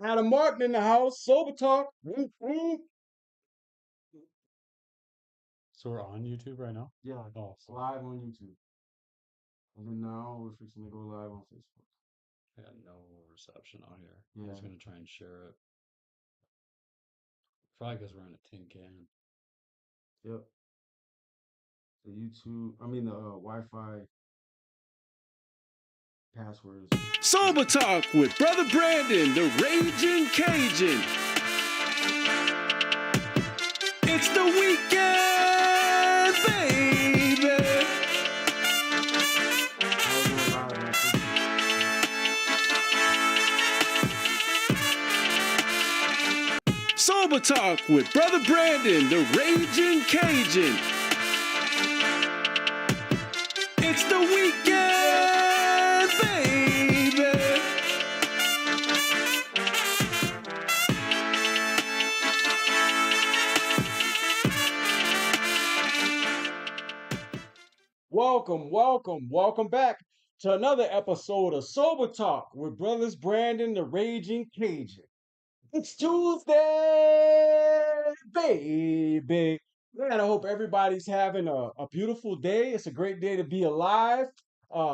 Adam Martin in the house. Sober Talk. Whoop, whoop. So we're on YouTube right now? Yeah, Oh, so live on YouTube. And then now we're fixing to go live on Facebook. I got no reception out here. I Yeah. was gonna try and share it. Probably because we're in a tin can. Yep. The YouTube, the Wi-Fi passwords. Sober Talk with Brother Brandon, the Raging Cajun. It's the weekend, baby. Sober Talk with Brother Brandon, the Raging Cajun. It's the weekend, baby. Welcome back to another episode of Sober Talk with Brothers Brandon, the Raging Cajun. It's Tuesday, baby. Man, I hope everybody's having a beautiful day. It's a great day to be alive,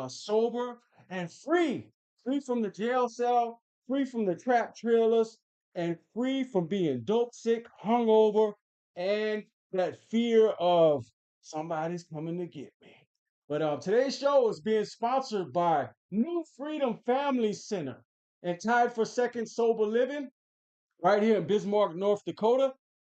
sober, and free. Free from the jail cell, free from the trap trailers, and free from being dope sick, hungover, and that fear of somebody's coming to get me. But today's show is being sponsored by New Freedom Family Center and Tied for Second Sober Living right here in Bismarck, North Dakota.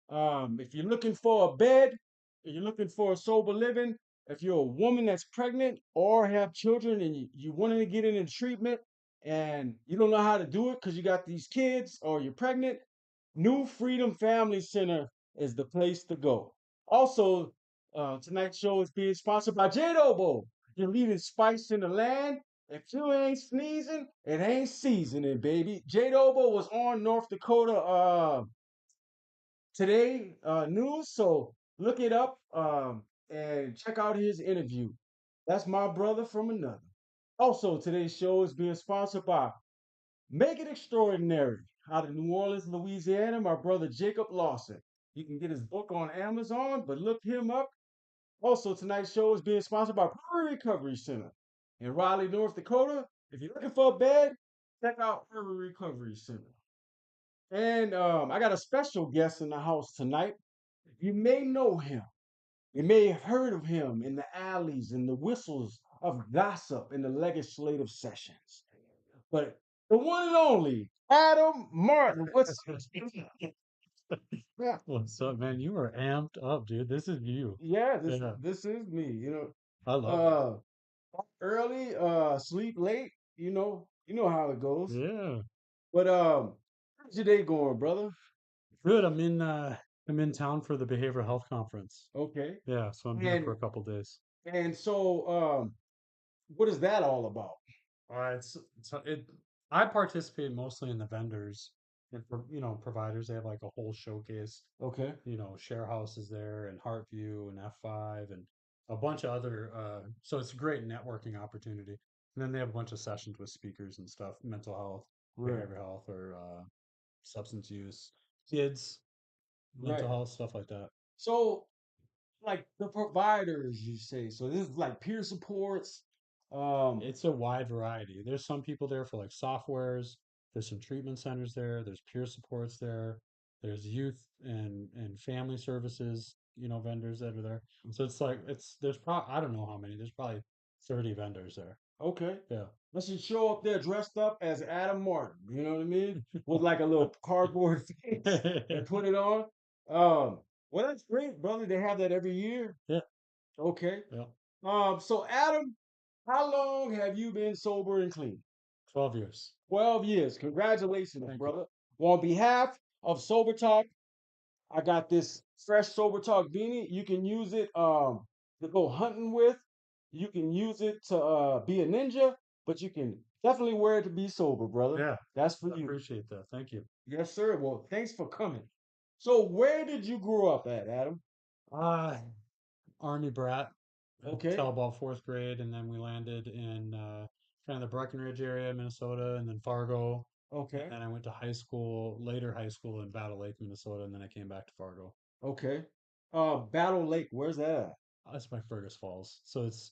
If you're looking for a bed, if you're looking for a sober living, if you're a woman that's pregnant or have children and you wanting to get into treatment and you don't know how to do it because you got these kids or you're pregnant, New Freedom Family Center is the place to go. Also, tonight's show is being sponsored by Jadobo. You're leaving spice in the land. If you ain't sneezing, it ain't seasoning, baby. Jadobo was on North Dakota today news, so look it up and check out his interview. That's my brother from another. Also, today's show is being sponsored by Make It Extraordinary out of New Orleans, Louisiana, my brother Jacob Lawson. You can get his book on Amazon, but look him up. Also, tonight's show is being sponsored by Prairie Recovery Center in Raleigh, North Dakota. If you're looking for a bed, check out Prairie Recovery Center. And I got a special guest in the house tonight. You may know him. You may have heard of him in the alleys and the whistles of gossip in the legislative sessions. But the one and only Adam Martin. Yeah, What's up, man? You are amped up, dude. This is you. yeah, this Yeah, this is me. I love it. Uh early, sleep late, you know how it goes. Yeah. But how's your day going, brother? Good. I'm in town for the behavioral health conference. Okay. Yeah, so I'm here for And a couple days. and so what is that all about? It. I participate mostly in the vendors and providers. They have like a whole showcase. Okay. Share houses there and Heartview and F5 and a bunch of other. So it's a great networking opportunity. And then they have a bunch of sessions with speakers and stuff, mental health, Right. behavioral health, or substance use, kids, mental Right. health, stuff like that. So like the providers you say. So this is like peer supports. Um It's a wide variety. There's some people there for like softwares. There's some treatment centers there. There's peer supports there. There's youth and family services, vendors that are there. So it's like there's probably I don't know how many. There's probably 30 vendors there. okay. Yeah. Let's just show up there dressed up as Adam Martin, you know what I mean? With like a little cardboard face and put it on. Um well that's great, brother. They have that every year. Yeah. Okay. Yeah. So Adam, how long have you been sober and clean? 12 years. 12 years. Congratulations, Thank you. brother. Well, on behalf of Sober Talk, I got this fresh Sober Talk beanie. You can use it to go hunting with. You can use it to be a ninja, but you can definitely wear it to be sober, brother. Yeah. That's for I you. appreciate that. Thank you. Yes, sir. Well, thanks for coming. So, where did you grow up at, Adam? Uh, Army brat Okay. till about fourth grade, and then we landed in kind of the Breckenridge area, Minnesota, and then Fargo. Okay. And then I went to high school, later high school in Battle Lake, Minnesota, and then I came back to Fargo. Okay. Battle Lake, where's that at? That's by Fergus Falls. So it's,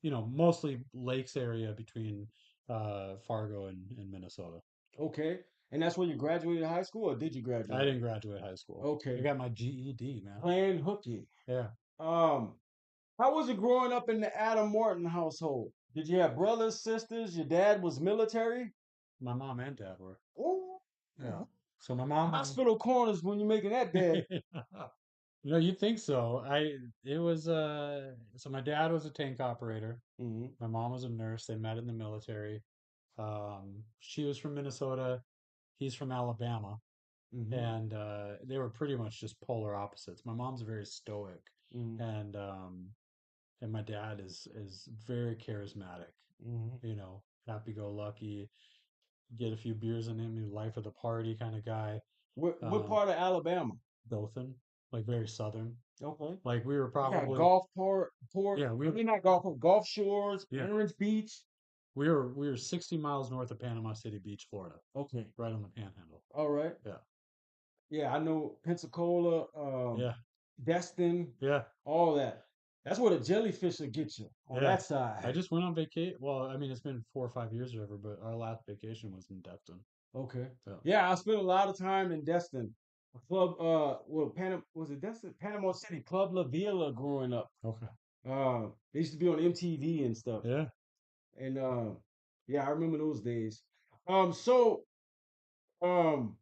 mostly lakes area between Fargo and Minnesota. Okay. And that's where you graduated high school, or did you I graduate? didn't graduate high school. I Okay. got my GED, man. Playing hooky. Yeah. Um, how was it growing up in the Adam Morton household? Did you have brothers, sisters? Your dad was military? My mom and dad were. Ooh. Yeah. So my mom was. Hospital corners when you're making that bed. You'd think so. It was so my dad was a tank operator. Mm-hmm. My mom was a nurse. They met in the military. She was from Minnesota. He's from Alabama. Mm-hmm. And they were pretty much just polar opposites. My mom's very stoic, Mm-hmm. and um, and my dad is very charismatic. Mm-hmm. Happy-go-lucky, get a few beers in him, life of the party kind of guy. What Uh, part of Alabama? Dothan, like very southern. Okay. Like we were Yeah, probably, port. yeah, I mean, not golf shores, yeah, Orange Beach. we were 60 miles north of Panama City Beach, Florida, Okay. right on the Panhandle. All right. Yeah, Yeah, I know Pensacola, yeah, Destin, yeah, all that. That's where the jellyfish will get you on yeah. that I side. just went on vacation. Well, I mean, it's been 4 or 5 years or whatever, but our last vacation was in Destin. Okay. Yeah. Yeah, I spent a lot of time in Destin. Club, was it Destin? Panama City, Club La Villa growing up. Okay. They used to be on MTV and stuff. Yeah. And yeah, I remember those days. So um,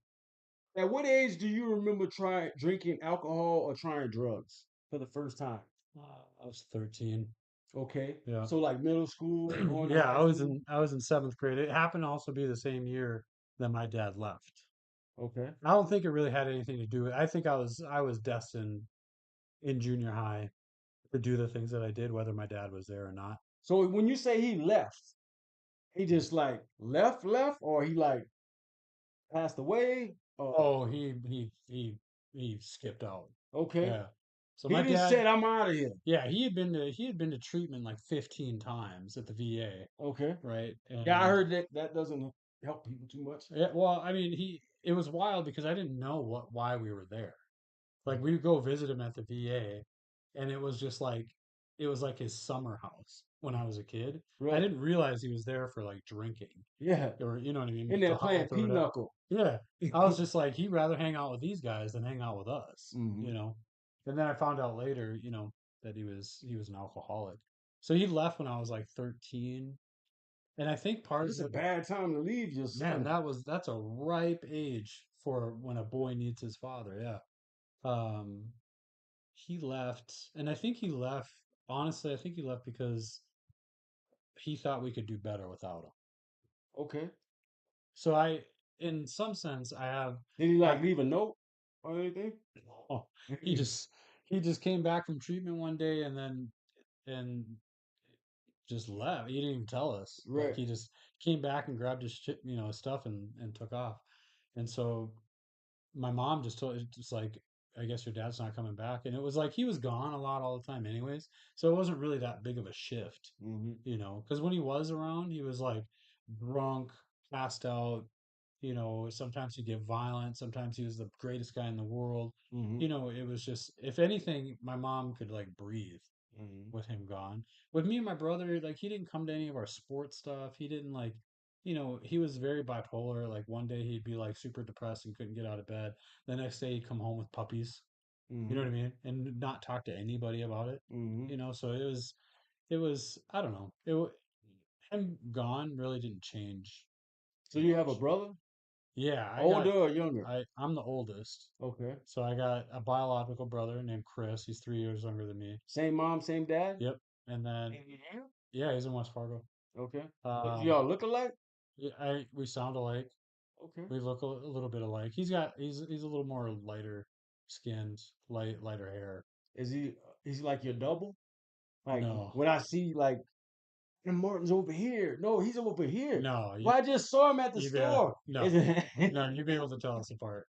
at what age do you remember trying drinking alcohol or trying drugs for the first time? I was 13. Okay. Yeah. So like middle school, going to Yeah, high school. I was in seventh grade. It happened to also be the same year that my dad left. Okay. I don't think it really had anything to do with. I think I was destined in junior high to do the things that I did, whether my dad was there or not. So when you say he left, he just like left, or he like passed away? Oh, he skipped out. Okay. Yeah. So my He just dad, said, "I'm out of here." yeah, he had been to treatment like 15 times at the VA, Okay. right? Yeah, I And heard that doesn't help people too much. yeah, well, I mean, it was wild because I didn't know why we were there. Like we would go visit him at the VA, and it was like his summer house when I was a kid. I Right. didn't realize he was there for like drinking, Yeah. or you know what I mean, In there mental playing health or whatever. pinochle. Yeah, I was just like he'd rather hang out with these guys than hang out with us, Hmm. And then I found out later, that he was an alcoholic. So he left when I was like 13, and I think part It's of a it, bad time to leave your man, son. that's a ripe age for when a boy needs his father. Yeah. Um, he left, and I think he left. Honestly, I think he left because he thought we could do better without him. Okay. So in some sense, Did he I, like leave a note or anything? oh, he just, he just came back from treatment one day and just left. He didn't even tell us. Like Right. he just came back and grabbed his shit, stuff and took off. And so my mom just told just like, I guess your dad's not coming back. And it was like he was gone a lot all the time anyways. So it wasn't really that big of a shift, Hmm. because when he was around, he was like drunk, passed out, sometimes he'd get violent, sometimes he was the greatest guy in the world. Hmm. It was just, if anything, my mom could like breathe Hmm. with him gone. With me and my brother, like he didn't come to any of our sports stuff. He didn't like, he was very bipolar. Like one day he'd be like super depressed and couldn't get out of bed. The next day he'd come home with puppies. You know Hmm. what I mean? And not talk to anybody about it. Hmm. So it was I don't know. Him gone really didn't change So you have a much. brother, Yeah, older or younger? I'm the oldest. Okay. So I got a biological brother named Chris. He's 3 years younger than me. Same mom, same dad? Yep. And then Mhm. yeah, he's in West Fargo. Okay. Um, Y'all look alike? yeah, we sound alike. Okay. We look a little bit alike. He's a little more lighter skinned, lighter hair. Is he like your double? Like No, when I see like and Martin's over here. No, he's over here. no, Well, I just saw him at the you store. no, Is it? no. You'd be able to tell us apart.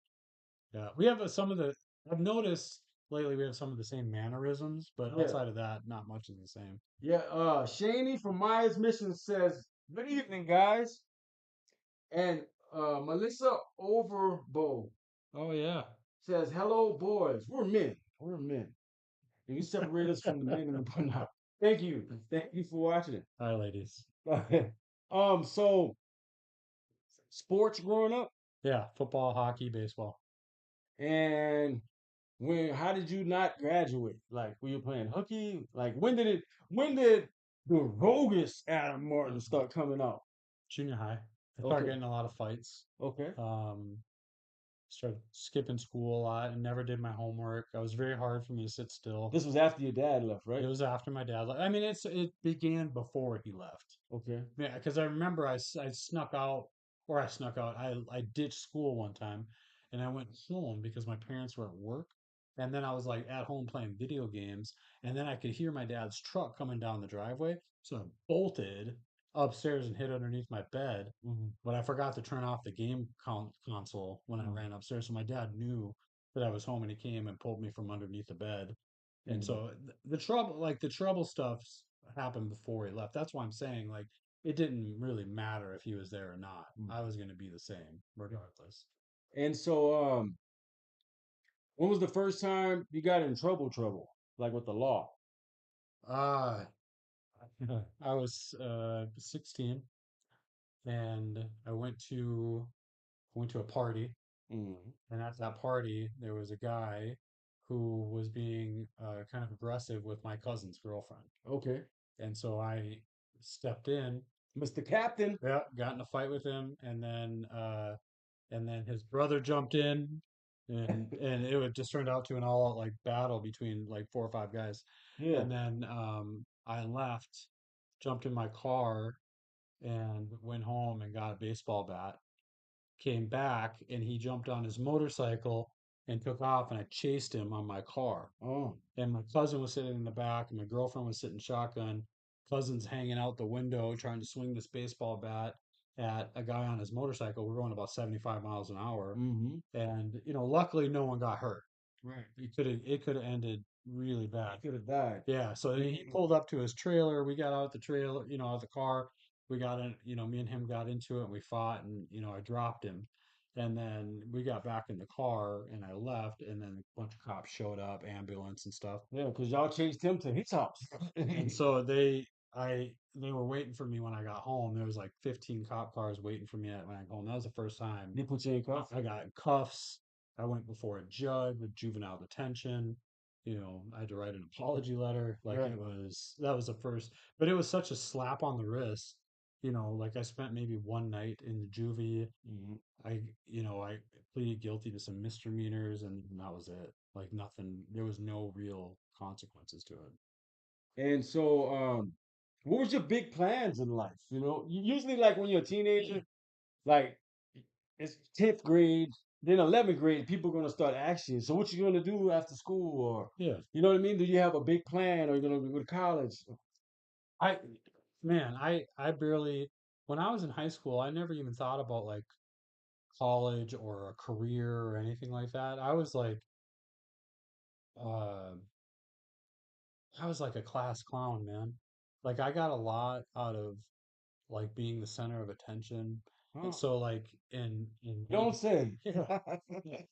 Yeah, we have some of the. I've noticed lately we have some of the same mannerisms, but Yeah. outside of that, not much is the same. Yeah. Shaney from Maya's Mission says, "Good evening, guys." And Melissa Overbo Oh yeah. says, "Hello, boys. We're men. We're men. And you separate us from the men in the book now." Thank you. Thank you for watching. Hi, ladies. So sports growing up, Yeah, football, hockey, baseball. and how did you not graduate? Like, were you playing hooky? Like, when did the roguish Adam Martin start coming out? Junior high. I started Okay, getting a lot of fights. okay. Um, Started skipping school a lot and never did my homework. It was very hard for me to sit still. This was after your dad left, It right? was after my dad left. I mean, it began before he left. Okay. Yeah, because I remember I snuck out, or I snuck out. I ditched school one time, and I went home because my parents were at work, and then I was like at home playing video games, and then I could hear my dad's truck coming down the driveway, so I bolted upstairs and hid underneath my bed, Hmm. but I forgot to turn off the console when I ran upstairs, so my dad knew that I was home, and he came and pulled me from underneath the bed, and Hmm. so the trouble stuff happened before he left. That's why I'm saying like it didn't really matter if he was there or not. I was going to be the same regardless. And so, when was the first time you got in trouble, like with the law? Uh, I was 16 and I went to a party, Hmm. and at that party there was a guy who was being kind of aggressive with my cousin's girlfriend. Okay, And so I stepped in, Mr. Captain. yeah, got in a fight with him, and then his brother jumped in, and it would just turned out to an all out like battle between like four or five guys. Yeah. And then I left, jumped in my car, and went home and got a baseball bat. Came back, and he jumped on his motorcycle and took off, and I chased him on my car. Oh. And my cousin was sitting in the back, and my girlfriend was sitting shotgun. Cousin's hanging out the window trying to swing this baseball bat at a guy on his motorcycle. We're going about 75 miles an hour. Hmm. And, luckily no one got hurt. Right. It could have ended really bad. He could have died. Yeah, so he pulled up to his trailer. We got out the trailer, out of the car. We got in, me and him got into it and we fought, and I dropped him. And then we got back in the car and I left, and then a bunch of cops showed up, ambulance and stuff. Yeah, because y'all chased him to his house. And so they were waiting for me when I got home. There was like 15 cop cars waiting for me when I got home. That was the first time They put you in cuffs. I got cuffs. I went before a judge with juvenile detention. I had to write an apology letter. Like Right. that was the first, but it was such a slap on the wrist. Like I spent maybe one night in the juvie. Hmm. I pleaded guilty to some misdemeanors, and that was it. Like nothing, there was no real consequences to it. And so, what was your big plans in life? Usually, like when you're a teenager, like it's 10th grade, then 11th grade, people are gonna start asking you, so what you gonna do after school, or Yeah. you know what I mean? Do you have a big plan, or you gonna go to college? I, man, I barely, when I was in high school, I never even thought about like college or a career or anything like that. Uh, I was like a class clown, man. Like I got a lot out of like being the center of attention. And Huh? so like in Don't say. yeah, yeah, I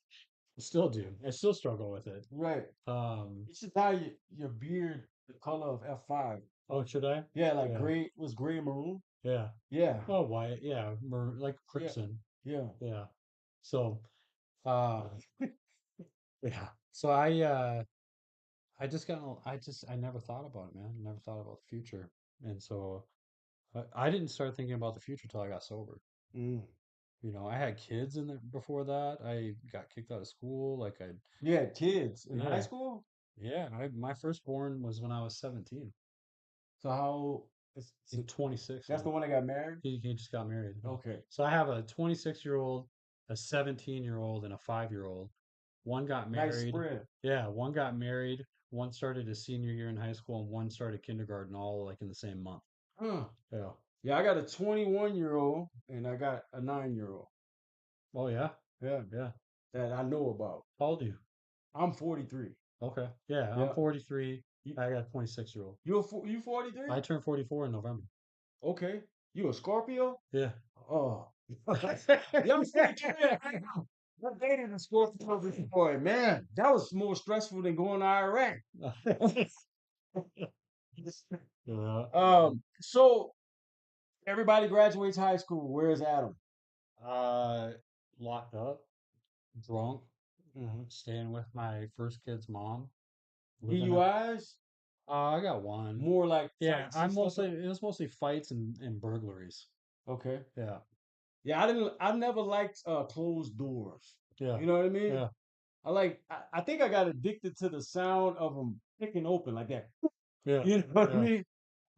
still do. I still struggle with it. Right. Um, You should dye your beard the color of F5. oh, should I? Yeah, like Yeah, gray was gray and maroon. yeah. Yeah, Oh, white, yeah, like yeah, crimson. yeah. Yeah. So, uh, yeah. So I never thought about it, man. Never thought about the future. And so I didn't start thinking about the future till I got sober. Mm. I had kids in there before that. I got kicked out of school. Like You had kids in high yeah, school? yeah. My firstborn was when I was 17. So how He's 26 that's now. the one that got married? He just got married. Yeah. Okay. So I have a 26-year-old, a 17-year-old, and a 5-year-old. One got Nice married. spread. Yeah, one got married. One started his senior year in high school, and one started kindergarten, all like in the same month. Huh. Yeah. Yeah, I got a 21-year-old and I got a 9-year-old. Oh yeah. Yeah, Yeah. that I know about. How old are you? I'm 43. Okay. Yeah, I'm Yeah. 43. You I got a 26-year-old. you 43? I turned 44 in November. Okay. You a Scorpio? Yeah. Oh, Y'all say, I dated a sports boy, man. That was more stressful than going to Iraq. Yeah. So everybody graduates high school. Where's Adam? Uh, Locked up, drunk, Hmm. staying with my first kid's mom, living at. DUIs, I got one. more like Yeah, fights and I'm stuff. mostly it was mostly fights and burglaries. Okay. Yeah, Yeah, I never liked closed doors. yeah, You know what I mean? yeah, I think I got addicted to the sound of them picking open like that. yeah, You know what I yeah,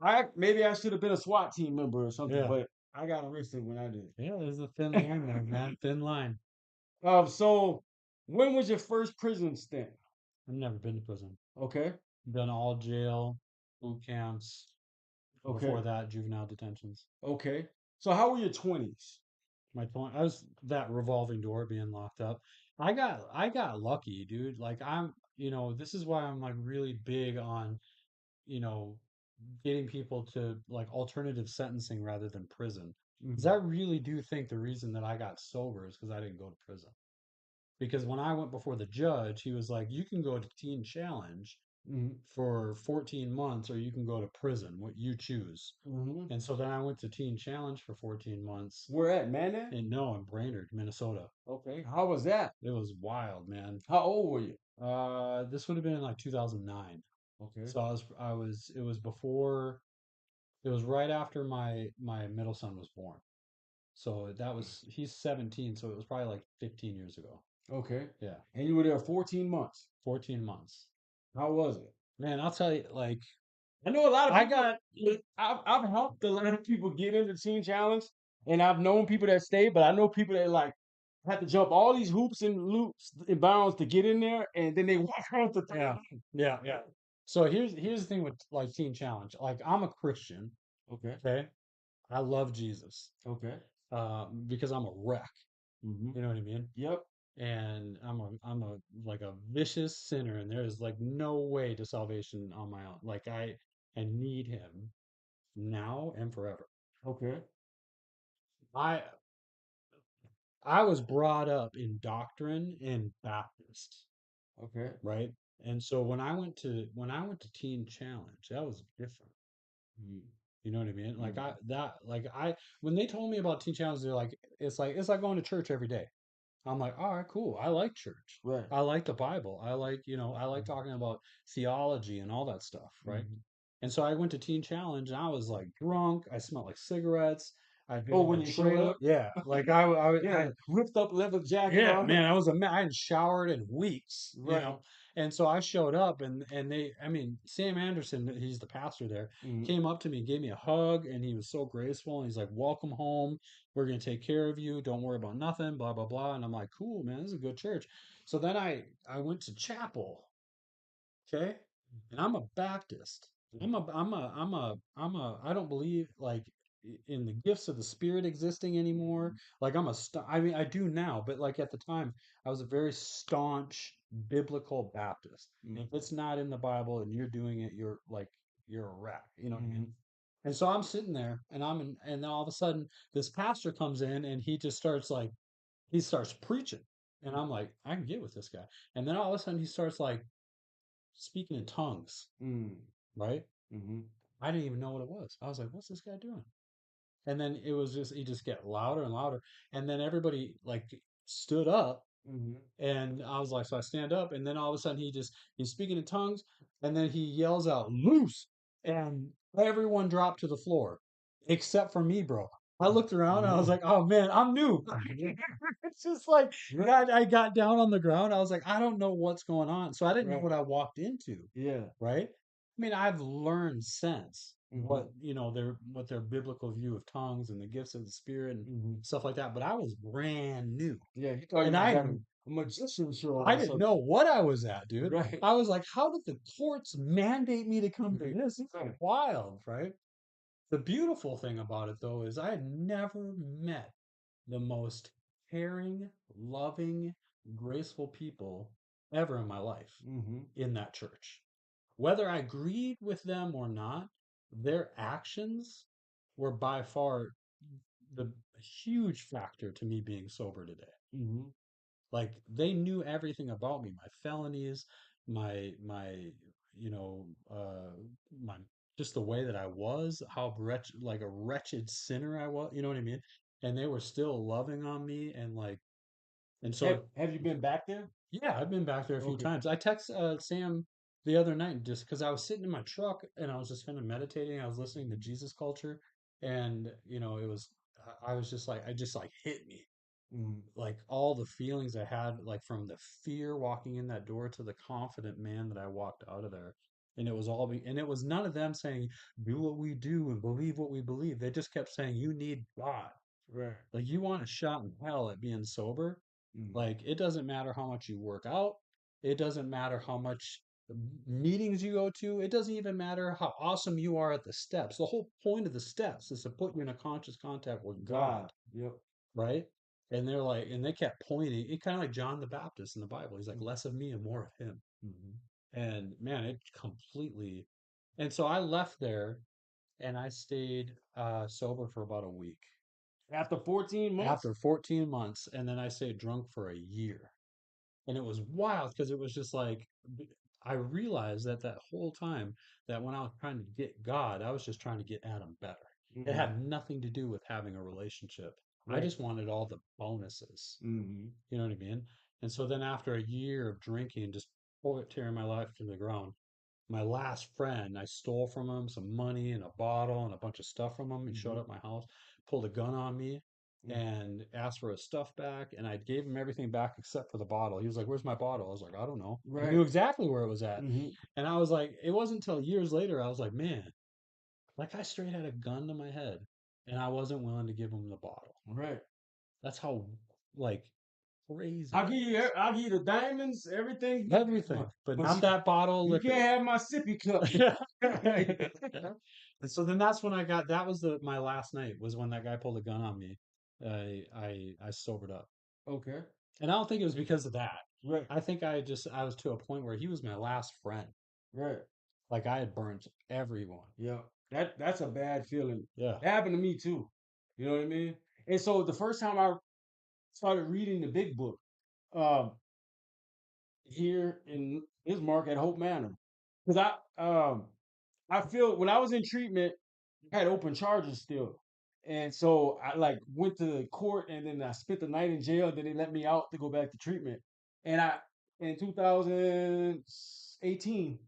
mean? Maybe I should have been a SWAT team member or something, yeah, but I got arrested when I did. yeah. There's a thin line there, man. Thin line. So when was your first prison stint? I've never been to prison. Okay, Done all jail, boot camps. Before okay, that, juvenile detentions. okay. So how were your 20s? My point, I was that revolving door being locked up. I got lucky, dude. Like this is why I'm like really big on, you know, getting people to like alternative sentencing rather than prison. Because I Hmm. really do think the reason that I got sober is because I didn't go to prison. Because when I went before the judge, he was like, you can go to Teen Challenge Hmm. for 14 months or you can go to prison, what you choose. Hmm. And so then I went to Teen Challenge for 14 months. Where at, man? And no, in Brainerd, Minnesota. Okay, how was that? It was wild, man. How old were you? This would have been in like 2009. Okay, So it was before, it was right after my middle son was born. So he's 17, so it was probably like 15 years ago. okay. Yeah, And you were there 14 months. 14 months. How was it? Man, I'll tell you, like, I know a lot of I people. got, I've helped a lot of people get into Teen Challenge, and I've known people that stay, but I know people that like have to jump all these hoops and loops and bounds to get in there, and then they walk out the yeah, thing. yeah, yeah. So here's the thing with like Teen Challenge. Like, I'm a Christian, Okay. okay? I love Jesus, Okay. because I'm a wreck. Hmm. You know what I mean? Yep. And I'm a like a vicious sinner, and there is like no way to salvation on my own. Like I need him now and forever. Okay. I I was brought up in doctrine and Baptist, Okay. right? And so when I went to Teen Challenge, that was different. Mm. You know what I mean? Like Mm. I when they told me about Teen Challenge, they're like it's like going to church every day. I'm like, all right, cool. I like church. Right. I like the Bible. I like talking about theology and all that stuff, right? Hmm. And so I went to Teen Challenge and I was like drunk. I smelled like cigarettes. I'd been Oh, in when a you showed trailer. up, Yeah. yeah, ripped up leather jacket Yeah, on. man, I hadn't showered in weeks, you Right. know. And so I showed up and I mean, Sam Anderson, he's the pastor there, Hmm. came up to me, gave me a hug, and he was so graceful. And he's like, "Welcome home. We're gonna take care of you. Don't worry about nothing, blah, blah, blah." And I'm like, "Cool, man, this is a good church." So then I went to chapel. Okay. And I'm a Baptist. I don't believe like in the gifts of the Spirit existing anymore. Like I mean, I do now, but like at the time, I was a very staunch biblical Baptist. And if it's not in the Bible and you're doing it, you're a wreck. You know what I mean? Hmm. And so I'm sitting there and then all of a sudden this pastor comes in and he starts preaching. And I'm like, I can get with this guy. And then all of a sudden he starts like speaking in tongues, Mm. right? Hmm. I didn't even know what it was. I was like, what's this guy doing? And then he just get louder and louder. And then everybody like stood up Hmm. and I was like, so I stand up and then all of a sudden he's speaking in tongues and then he yells out, loose. And everyone dropped to the floor except for me, bro. I looked around and I was like, oh man, I'm new. It's just like, Right. God, I got down on the ground. I was like, I don't know what's going on. So I didn't know Right. what I walked into. Yeah. Right? I mean, I've learned since Hmm. what their biblical view of tongues and the gifts of the spirit and Hmm. stuff like that, but I was brand new. Yeah. He thought And you was at a magician show I or didn't something. know what I was at, dude. Right. I was like, how did the courts mandate me to come to Right. this? It's Right. wild, right? The beautiful thing about it though is I had never met the most caring, loving, graceful people ever in my life Hmm. in that church. Whether I agreed with them or not, their actions were by far the a huge factor to me being sober today. Mm-hmm. Like they knew everything about me, my felonies, my you know, my just the way that I was, how like a wretched sinner I was, you know what I mean? And they were still loving on me and like and so Have you been back there? yeah, I've been back there a few Okay. times. I text Sam the other night just because I was sitting in my truck and I was just kind of meditating. I was listening to Jesus Culture, and you know, it was I was just like I just like hit me Mm-hmm. like all the feelings I had, like from the fear walking in that door to the confident man that I walked out of there. And it was and it was none of them saying, do what we do and believe what we believe. They just kept saying, you need God. Right. Like you want a shot in hell at being sober. Mm-hmm. Like it doesn't matter how much you work out. It doesn't matter how much meetings you go to. It doesn't even matter how awesome you are at the steps. The whole point of the steps is to put you in a conscious contact with God. God, Yep. right? And they're like, and they kept pointing. It kind of like John the Baptist in the Bible. He's like, less of me and more of him. Mm-hmm. And man, it completely. And so I left there and I stayed sober for about a week. After 14 months? After 14 months, and then I stayed drunk for a year. And it was wild because it was just like I realized that that whole time that when I was trying to get God, I was just trying to get Adam better. It Mm-hmm. had nothing to do with having a relationship. I Right. just wanted all the bonuses. Mm-hmm. You know what I mean? And so then after a year of drinking, just tearing my life to the ground, my last friend, I stole from him some money and a bottle and a bunch of stuff from him. He showed Mm-hmm. up at my house, pulled a gun on me, Mm-hmm. and asked for his stuff back. And I gave him everything back except for the bottle. He was like, "Where's my bottle?" I was like, "I don't know." I Right. knew exactly where it was at. Mm-hmm. And I was like, it wasn't until years later I was like, man, that guy straight had a gun to my head, and I wasn't willing to give him the bottle. Right. That's how like crazy that is. I'll give you the diamonds, everything, Everything, but but not that bottle of you liquor. can't have my sippy cup. Yeah. And so then that's when I got that was the my last night was when that guy pulled a gun on me. I sobered up. Okay. And I don't think it was because of that. Right. I think I was to a point where he was my last friend. Right. Like I had burnt everyone. Yeah. That's a bad feeling. Yeah. It happened to me too. You know what I mean? And so the first time I started reading the big book, um, here in Bismarck at Hope Manor, because I feel when I was in treatment, I had open charges still. And so I like went to court and then I spent the night in jail. Then they let me out to go back to treatment. And I in 2018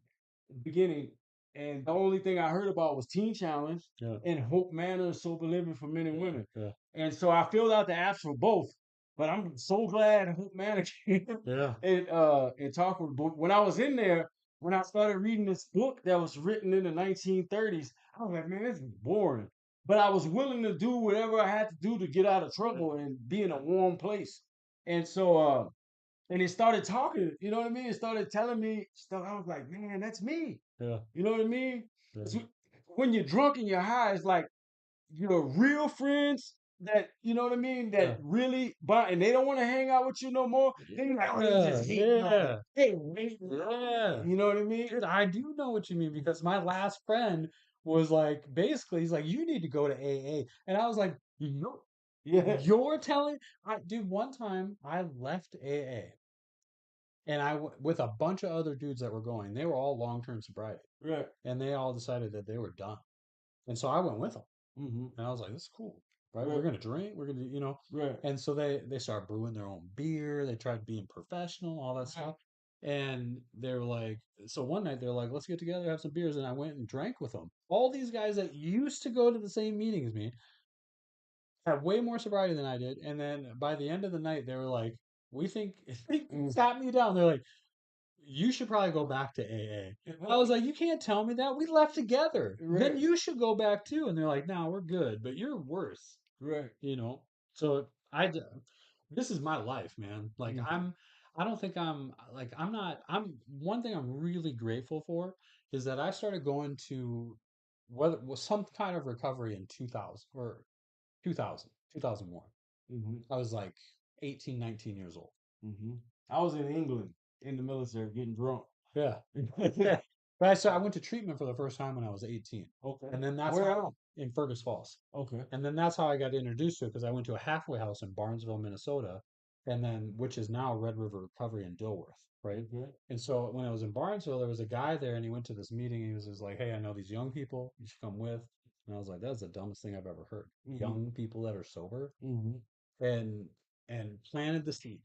beginning, and the only thing I heard about was Teen Challenge Yeah. and Hope Manor Sober Living for Men and Women. Yeah. And so I filled out the apps for both. But I'm so glad Hope Manor came Yeah. and talked with. But when I was in there, when I started reading this book that was written in the 1930s, I was like, man, this is boring. But I was willing to do whatever I had to do to get out of trouble and be in a warm place. And so and it started talking, you know what I mean? It started telling me stuff. I was like, man, that's me. Yeah. You know what I mean? Yeah. It's when you're drunk and you're high, it's like your real friends that you know what I mean, Yeah. that really bond and they don't want to hang out with you no more. Then you're like, oh, they Yeah. just hate me. Yeah. They hate me. Yeah. You know what I mean? Dude, I do know what you mean because my last friend was like, basically, he's like, you need to go to AA. And I was like, Yeah. you're telling, dude, one time I left AA and with a bunch of other dudes that were going, they were all long-term sobriety Right. and they all decided that they were done. And so I went with them Mm-hmm. and I was like, this is cool, right? Right. We're going to drink, we're going to, you know, Right. and so they started brewing their own beer. They tried being professional, all that stuff. And they were like, so one night they're like, let's get together, have some beers. And I went and drank with them. All these guys that used to go to the same meeting as me had way more sobriety than I did. And then by the end of the night, they were like, we think, they Mm. sat me down. They're like, you should probably go back to AA. I was like, you can't tell me that. We left together. Then Right. you should go back too. And they're like, no, we're good, but you're worse, Right. you know? So this is my life, man. Like Mm. I don't think I'm not, one thing I'm really grateful for is that I started going to whether was some kind of recovery in 2000 or 2000, 2001. Mm-hmm. I was like 18, 19 years old. Mm-hmm. I was in England in the military getting drunk. Yeah. But I went to treatment for the first time when I was 18. Okay. And then that's Where how in Fergus Falls. Okay. And then that's how I got introduced to it because I went to a halfway house in Barnesville, Minnesota, and then which is now Red River Recovery in Dilworth, right? Okay. And so when I was in Barnesville, there was a guy there, and he went to this meeting. And he was just like, "Hey, I know these young people. You should come with." And I was like, "That's the dumbest thing I've ever heard. Mm-hmm. Young people that are sober." Mm-hmm. And planted the seed.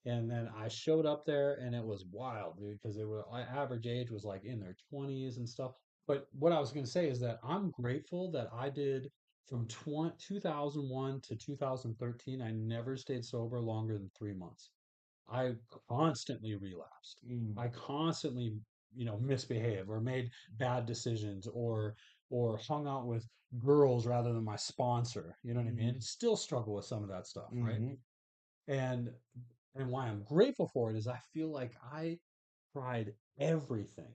And then I showed up there, and it was wild, dude, because they were average age was like in their 20s and stuff. But what I was going to say is that I'm grateful that I did from 2001 to 2013. I never stayed sober longer than 3 months. I constantly relapsed. Mm. I constantly, misbehaved or made bad decisions or hung out with girls rather than my sponsor. You know what I Mm-hmm. mean? Still struggle with some of that stuff, right? Mm-hmm. And why I'm grateful for it is I feel like I tried everything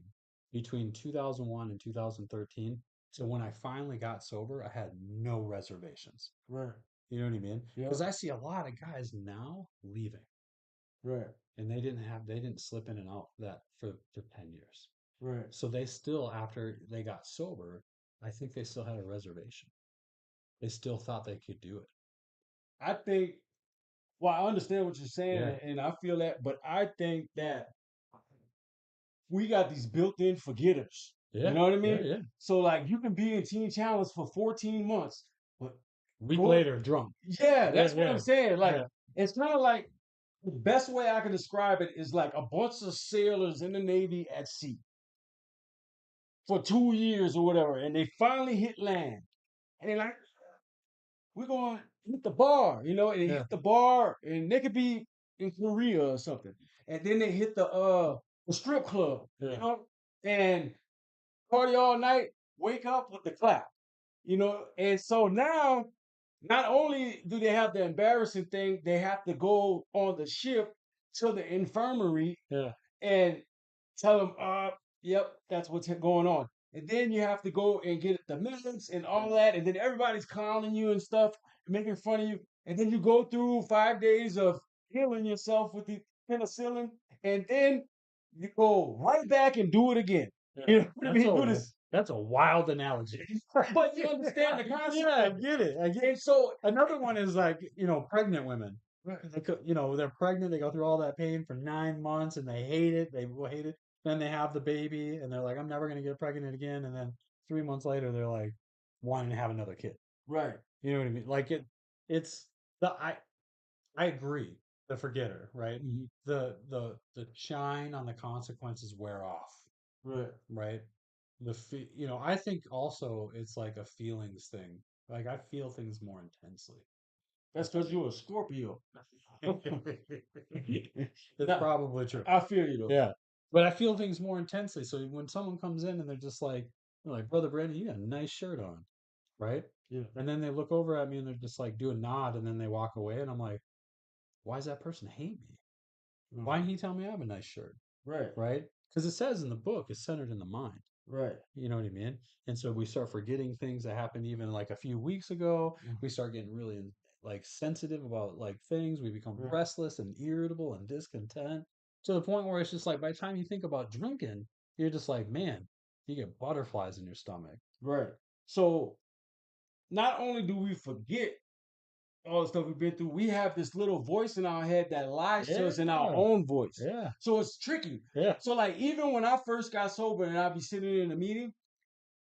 between 2001 and 2013. So when I finally got sober, I had no reservations. Right. You know what I mean? Yeah. Because I see a lot of guys now leaving, Right. and they didn't slip in and out that for 10 years. Right. So they still, after they got sober, I think they still had a reservation. They still thought they could do it. I think. Well, I understand what you're saying, Yeah. and I feel that, but I think that we got these built-in forgetters. You Yeah. know what I Yeah. mean? Yeah. So like you can be in Teen Challenge for 14 months, but Week go later, drunk. yeah, Yeah. that's what I'm Yeah. saying. Like Yeah. it's kind of like the best way I can describe it is like a bunch of sailors in the Navy at sea for 2 years or whatever, and they finally hit land. And they're like, we're going to hit the bar, and they Yeah. hit the bar, and they could be in Korea or something. And then they hit the strip club, Yeah. and party all night, wake up with the clap. And so now, not only do they have the embarrassing thing, they have to go on the ship to the infirmary Yeah. and tell them, yep, that's what's going on. And then you have to go and get the meds and all that, and then everybody's clowning you and stuff, making fun of you. And then you go through 5 days of healing yourself with the penicillin, and then you go right back and do it again. Yeah. You know what I mean? Do this, That's a wild analogy. but you understand the concept. Yeah, I get it. I get And so, another one is like, pregnant women. right, They're pregnant, they go through all that pain for 9 months and they hate it. They will hate it. Then they have the baby and they're like, I'm never gonna get pregnant again. And then 3 months later they're like wanting to have another kid. right, You know what I mean? Like it's the I agree. The forgetter, right? mhm, The shine on the consequences wear off, right. right? I think also it's like a feelings thing. Like I feel things more intensely. That's because you're a Scorpio. It's Nah, probably true. I feel you though. Yeah. But I feel things more intensely. So when someone comes in and they're like, Brother Brandon, you got a nice shirt on, right? Yeah. And then they look over at me and they're just like do a nod and then they walk away and I'm like, why does that person hate me? Why Mhm. didn't he tell me I have a nice shirt? Right, Right? Because it says in the book, it's centered in the mind. right. You know what I mean? And so we start forgetting things that happened even like a few weeks ago. Mm, We start getting really like sensitive about like things. We become right, restless and irritable and discontent to the point where it's just like by the time you think about drinking, you're just like, man, you get butterflies in your stomach. right. So not only do we forget all the stuff we've been through, we have this little voice in our head that lies to us in our Yeah, own voice. yeah, So it's tricky. yeah, So like even when I first got sober and I'd be sitting in a meeting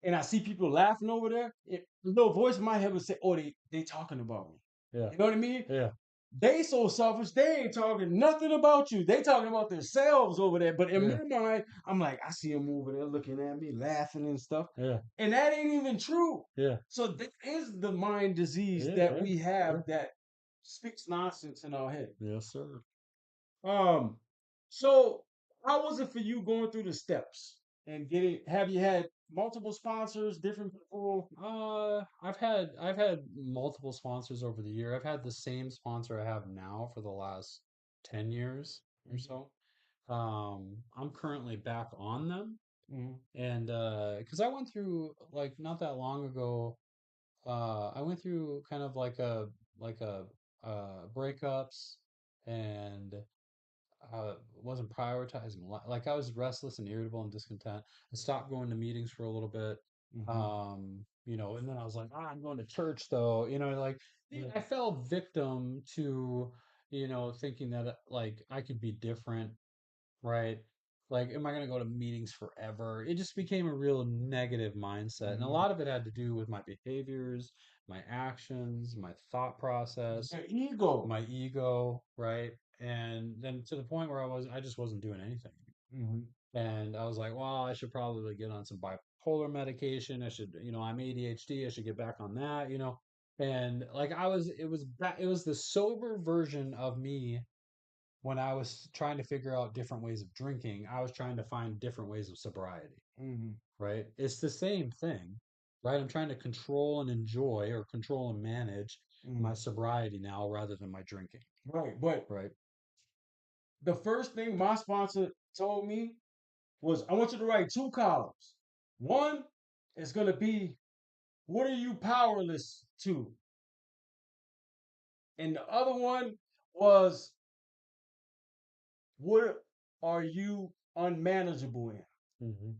and I see people laughing over there, the little voice in my head would say, "Oh, they talking about me." yeah, You know what I mean? yeah, They so selfish, they ain't talking nothing about you. They talking about themselves over there. But in yeah, my mind, I'm like, I see them over there looking at me, laughing and stuff. yeah, And that ain't even true. yeah, So that is the mind disease yeah, that yeah, we have yeah. that speaks nonsense in our head. Yes, sir. Um, so how was it for you going through the steps and have you had multiple sponsors, different people? I've had multiple sponsors over the year. I've had the same sponsor I have now for the last 10 years or Mhm, so. I'm currently back on them mhm, and because I went through like not that long ago, I went through kind of like a breakups and wasn't prioritizing. Like I was restless and irritable and discontent. I stopped going to meetings for a little bit. Mm-hmm. And then I was like, I'm going to church though. Like I fell victim to, thinking that like I could be different, right? Like, am I going to go to meetings forever? It just became a real negative mindset. And a Mm-hmm. lot of it had to do with my behaviors, my actions, my thought process, Your ego. my ego, right? And then to the point where I just wasn't doing anything. Mm-hmm. And I was like, well, I should probably get on some bipolar medication. I should, I'm ADHD. I should get back on that. And like it was the sober version of me when I was trying to figure out different ways of drinking. I was trying to find different ways of sobriety, Mm-hmm. right? It's the same thing, right? I'm trying to control and enjoy or control and manage Mm-hmm. my sobriety now rather than my drinking, Right. But right? the first thing my sponsor told me was, I want you to write two columns. One is going to be, what are you powerless to? And the other one was, what are you unmanageable in? Hmm.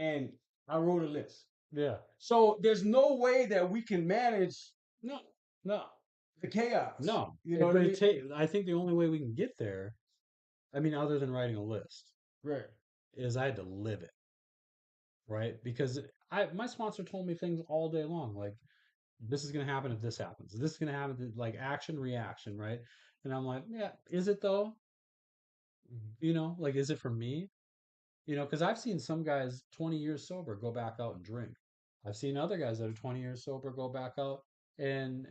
And I wrote a list. Yeah. So there's no way that we can manage No, no, the chaos. no. You know what I But mean? I think the only way we can get there, I mean, other than writing a list, Right. is I had to live it, right? Because my sponsor told me things all day long, like this is going to happen if this happens. This is going to happen, like action, reaction, right? And I'm like, yeah, is it though? Mhm. Like, is it for me? Because I've seen some guys 20 years sober go back out and drink. I've seen other guys that are 20 years sober go back out and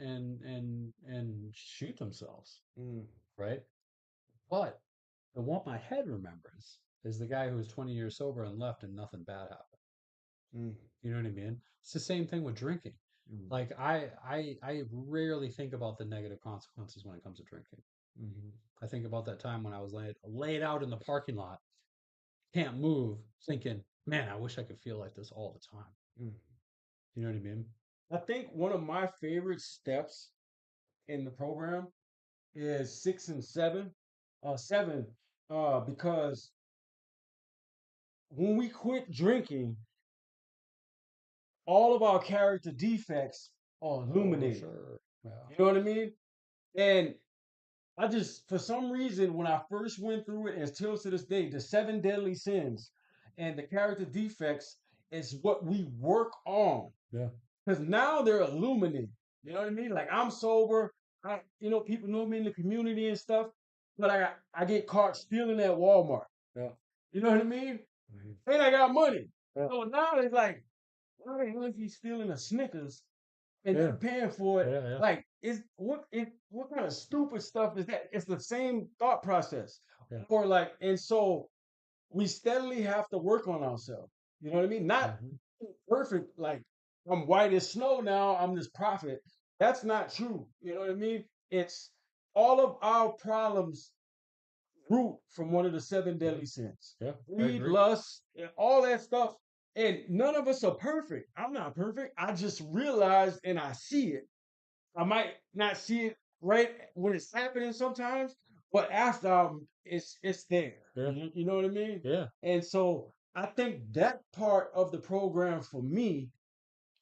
shoot themselves, Mm, right? But the one my head remembers is the guy who was 20 years sober and left and nothing bad happened. mm, You know what I mean? It's the same thing with drinking. mm, Like I rarely think about the negative consequences when it comes to drinking. mhm, I think about that time when I was laid out in the parking lot, can't move, thinking, man, I wish I could feel like this all the time. mm. You know what I mean? I think one of my favorite steps in the program is 6 and 7. Seven, because when we quit drinking, all of our character defects are Oh, for illuminated. sure. Yeah. You know what I mean? And I just, for some reason, when I first went through it, and still to this day, the 7 deadly sins and the character defects is what we work on. Yeah. Because now they're illuminated. You know what I mean? Like, I'm sober. People know me in the community and stuff, but I get caught stealing at Walmart. Yeah. You know what I mean? Mhm. And I got money. Yeah. So now it's like, why the hell is he stealing a Snickers and Yeah. then paying for it? Yeah. Yeah. Like, what kind of stupid stuff is that? It's the same thought process. Yeah. Or like, and so we steadily have to work on ourselves. You know what I mean? Not Hmm. perfect, like I'm white as snow now, I'm this prophet. That's not true. You know what I mean? It's all of our problems root from one of the 7 deadly sins. Yeah. I Greed, agree. lust, and all that stuff. And none of us are perfect. I'm not perfect. I just realized and I see it. I might not see it right when it's happening sometimes, but after it's there. Yeah. You know what I mean? Yeah. And so I think that part of the program for me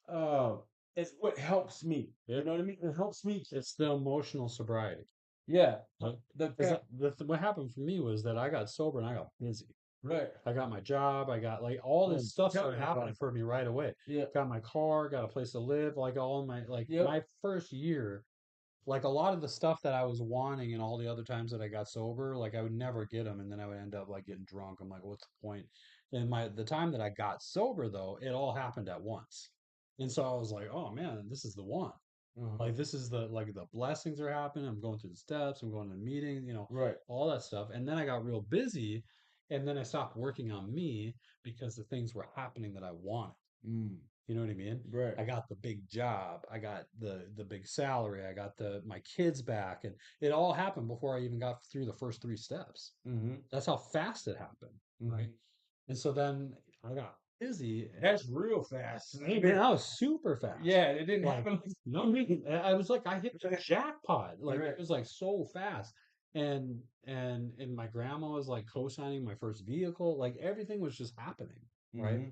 uh, is what helps me. Yeah. You know what I mean? It helps me. It's the emotional sobriety. Yeah. Right? The Because what happened for me was that I got sober and I got busy. right. I got my job. I got like all this Man, stuff tell started me about happening it. for me right away. Yeah. Got my car, got a place to live, like all my like Yep. my first year, like a lot of the stuff that I was wanting and all the other times that I got sober, like I would never get them and then I would end up like getting drunk. I'm like, what's the point? And the time that I got sober though, it all happened at once. And so I was like, oh man, this is the one. Uh-huh. Like this is the blessings are happening. I'm going through the steps, I'm going to meetings, Right. all that stuff. And then I got real busy and then I stopped working on me because the things were happening that I wanted. Mm. You know what I mean? Right. I got the big job, I got the big salary, I got the my kids back, and it all happened before I even got through the first three steps. Mm-hmm. That's how fast it happened, Mm-hmm. right? And so then I got busy. That's real fast. Man, I was super fast. Yeah, it didn't Like, happen. no, I was like, I hit the jackpot. Like, Right. it was like so fast. and my grandma was like co-signing my first vehicle. Like everything was just happening, right? Mm-hmm.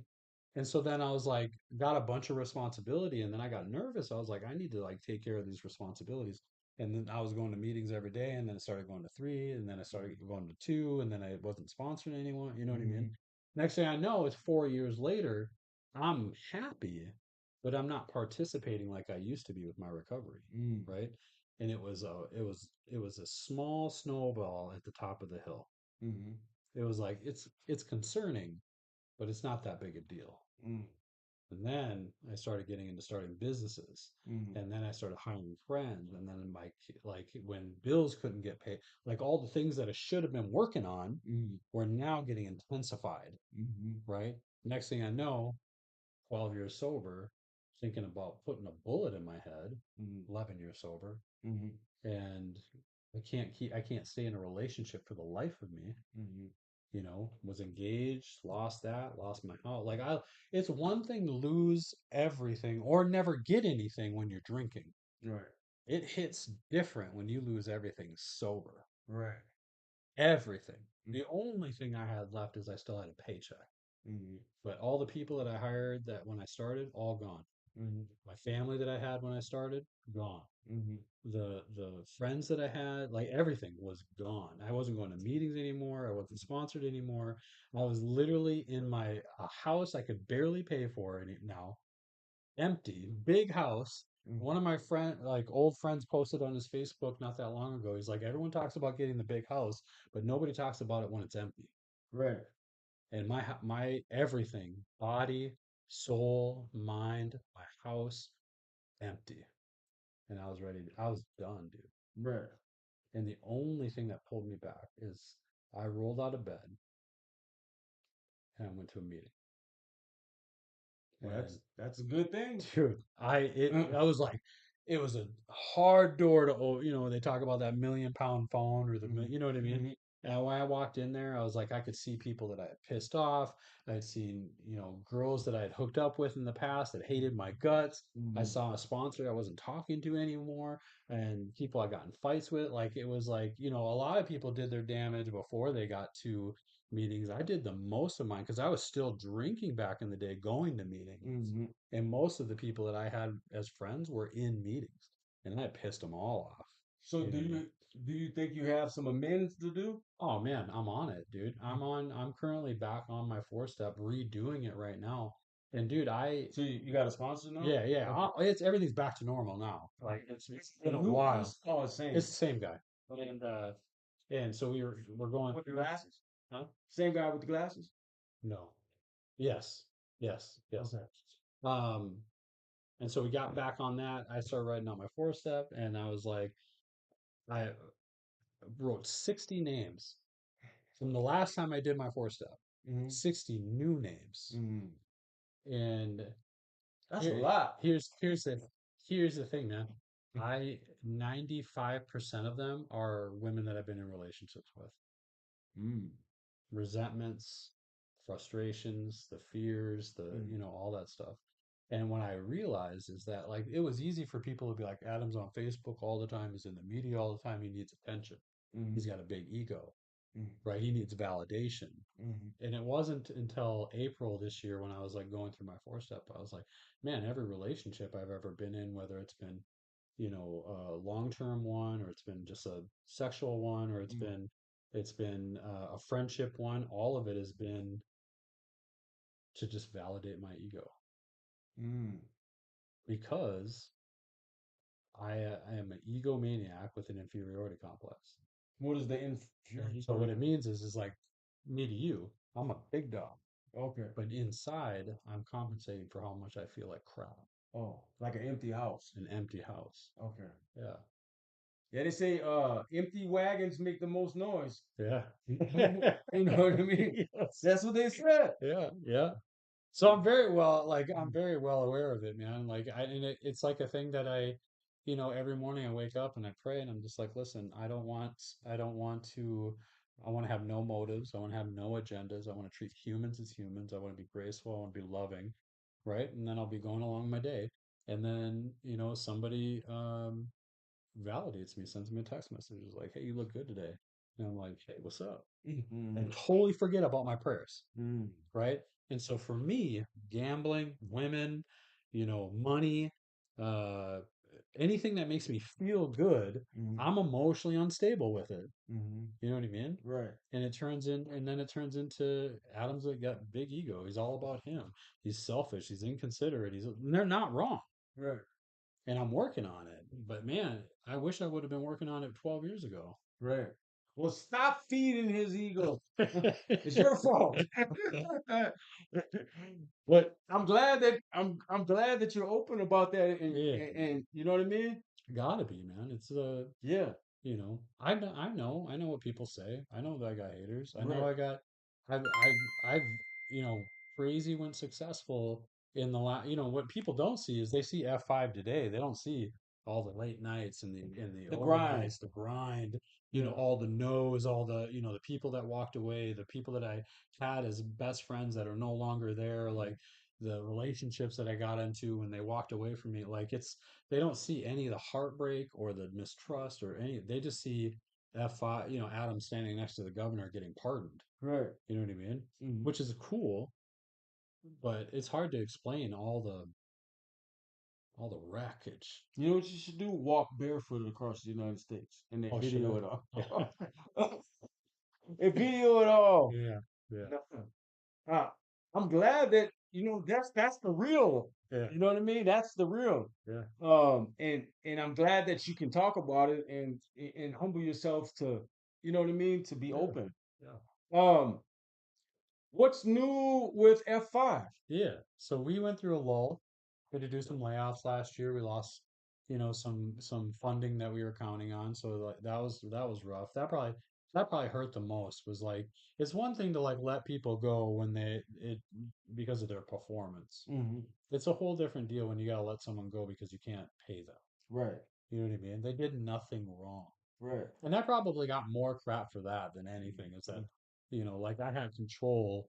And so then I was like, got a bunch of responsibility, and then I got nervous. I was like, I need to like take care of these responsibilities. And then I was going to meetings every day, and then I started going to three, and then I started going to two, and then I wasn't sponsoring anyone. You know what I mean? Mm-hmm. Next thing I know, it's 4 years later. I'm happy, but I'm not participating like I used to be with my recovery, Mm-hmm. right? And it was a small snowball at the top of the hill. Mm-hmm. It was like it's concerning, but it's not that big a deal. Mm-hmm. And then I started getting into starting businesses. Mm-hmm. And then I started hiring friends. And then my like when bills couldn't get paid, like all the things that I should have been working on Mm-hmm. were now getting intensified, Mm-hmm. right? Next thing I know, 12 years sober, thinking about putting a bullet in my head, Mm-hmm. 11 years sober, Mm-hmm. and I can't stay in a relationship for the life of me. Mm-hmm. Was engaged, lost that, lost my house. It's one thing to lose everything or never get anything when you're drinking. Right. It hits different when you lose everything sober. Right. Everything. The only thing I had left is I still had a paycheck. Mm-hmm. But all the people that I hired that when I started, all gone. Mm-hmm. My family that I had when I started, gone. Mm-hmm. The friends that I had, like everything was gone. I wasn't going to meetings anymore. I wasn't sponsored anymore. I was literally in my a house I could barely pay for any, now, empty, big house. Mm-hmm. One of my old friends, posted on his Facebook not that long ago. He's like, everyone talks about getting the big house, but nobody talks about it when it's empty. Right. And my everything, body, soul, mind, my house, empty. And I was done, dude. Right. And the only thing that pulled me back is I rolled out of bed and I went to a meeting. Well, And that's a good thing. dude, Mm-hmm. I was like, it was a hard door to they talk about that £1 million phone or you know what I mean? Mm-hmm. And when I walked in there, I was like, I could see people that I had pissed off. I had seen, girls that I had hooked up with in the past that hated my guts. I Mm-hmm. saw a sponsor I wasn't talking to anymore, and people I got in fights with. Like it was like, a lot of people did their damage before they got to meetings. I did the most of mine because I was still drinking back in the day, going to meetings. Mm-hmm. And most of the people that I had as friends were in meetings, and I pissed them all off. So You know what I mean? do you think you have some amends to do? Oh man, I'm on it, dude. I'm currently back on my 4 step, redoing it right now. And dude, So you got a sponsor now? yeah, yeah, Okay. it's everything's back to normal now. Like it's been And a who's while. oh same. It's the same guy. And so we're going. With the glasses? Huh? Same guy with the glasses? No. Yes. Yes. Yes. Okay. Um, and so we got back on that. I started writing out my 4 step, and I was like, I wrote 60 names from the last time I did my 4 step, Mm-hmm. 60 new names. Mm-hmm. And That's a here, lot. here's the thing, man. I 95% of them are women that I've been in relationships with. Mm-hmm. Resentments, frustrations, the fears, all that stuff. And what I realized is that like it was easy for people to be like, Adam's on Facebook all the time, he's in the media all the time, he needs attention. Mm-hmm. He's got a big ego, Mm-hmm. right? He needs validation. Mm-hmm. And it wasn't until April this year when I was like going through my 4 step, I was like, man, every relationship I've ever been in, whether it's been, a long-term one, or it's been just a sexual one, or it's been a friendship one, all of it has been to just validate my ego Mm-hmm. because I am an egomaniac with an inferiority complex. What is the inferiority? So what it means is like me to you, I'm a big dog. Okay. But inside, I'm compensating for how much I feel like crap. Oh, like an empty house. An empty house. Okay. Yeah. Yeah, they say empty wagons make the most noise. Yeah. You know what I mean? Yes. That's what they said. Yeah. Yeah. So I'm very well aware of it, man. It's like a thing that every morning I wake up and I pray and I'm just like, listen, I don't want to, I want to have no motives. I want to have no agendas. I want to treat humans as humans. I want to be graceful. I want to be loving, right? And then I'll be going along my day. And then, somebody, validates me, sends me a text message, is like, "Hey, you look good today," and I'm like, "Hey, what's up?" And Mm-hmm. totally forget about my prayers, Mm-hmm. right? And so for me, gambling, women, money, uh, anything that makes me feel good, Mm-hmm. I'm emotionally unstable with it. Mm-hmm. You know what I mean? Right. And then it turns into Adam's like got big ego. He's all about him. He's selfish. He's inconsiderate. And they're not wrong. Right. And I'm working on it. But man, I wish I would have been working on it 12 years ago. Right. Well, stop feeding his ego. It's your fault. But I'm glad that you're open about that, Yeah, and you know what I mean. gotta be, man. It's Yeah. I know what people say. I know that I got haters. I know Right. I've, you know, crazy went successful in the last, what people don't see is they see F5 today. They don't see all the late nights and the The grind. overnights, the grind, Yeah. all the no's, all the people that walked away, the people that I had as best friends that are no longer there, like the relationships that I got into when they walked away from me. Like they don't see any of the heartbreak or the mistrust or any. They just see F5, Adam standing next to the governor getting pardoned. Right. You know what I mean? Mhm. Which is cool, but it's hard to explain all the wreckage. You know what you should do? Walk barefooted across the United States and then Oh, should video I? it all. And video it all. Yeah, yeah, Uh, I'm glad that that's the real. yeah, You know what I mean? That's the real. yeah, And I'm glad that you can talk about it and humble yourself to, you know what I mean, to be yeah, open. yeah. Um, what's new with F5? Yeah. So we went through a lull. We had to do some layoffs last year. We lost, some funding that we were counting on. So like that was rough. That probably hurt the most was like it's one thing to like let people go when because of their performance. Hmm. It's a whole different deal when you gotta let someone go because you can't pay them. Right, You know what I mean? They did nothing wrong. right. And I probably got more crap for that than anything. Is that, Mhm. like I had control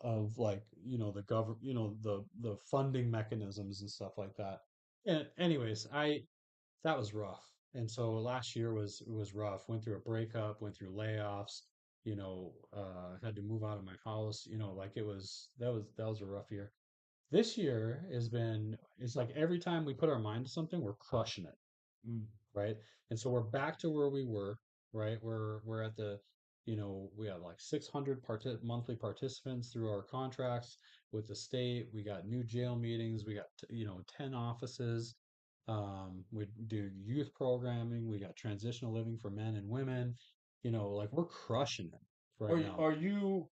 of like, the government, the funding mechanisms and stuff like that. And anyways, that was rough. And so last year was rough. Went through a breakup, went through layoffs, had to move out of my house, like that was a rough year. This year it's like every time we put our mind to something, we're crushing it, Mm. right? And so we're back to where we were, right? We're at we have like 600 monthly participants through our contracts with the state. We got new jail meetings. We got 10 offices. We do youth programming. We got transitional living for men and women. Like we're crushing it right now. Are you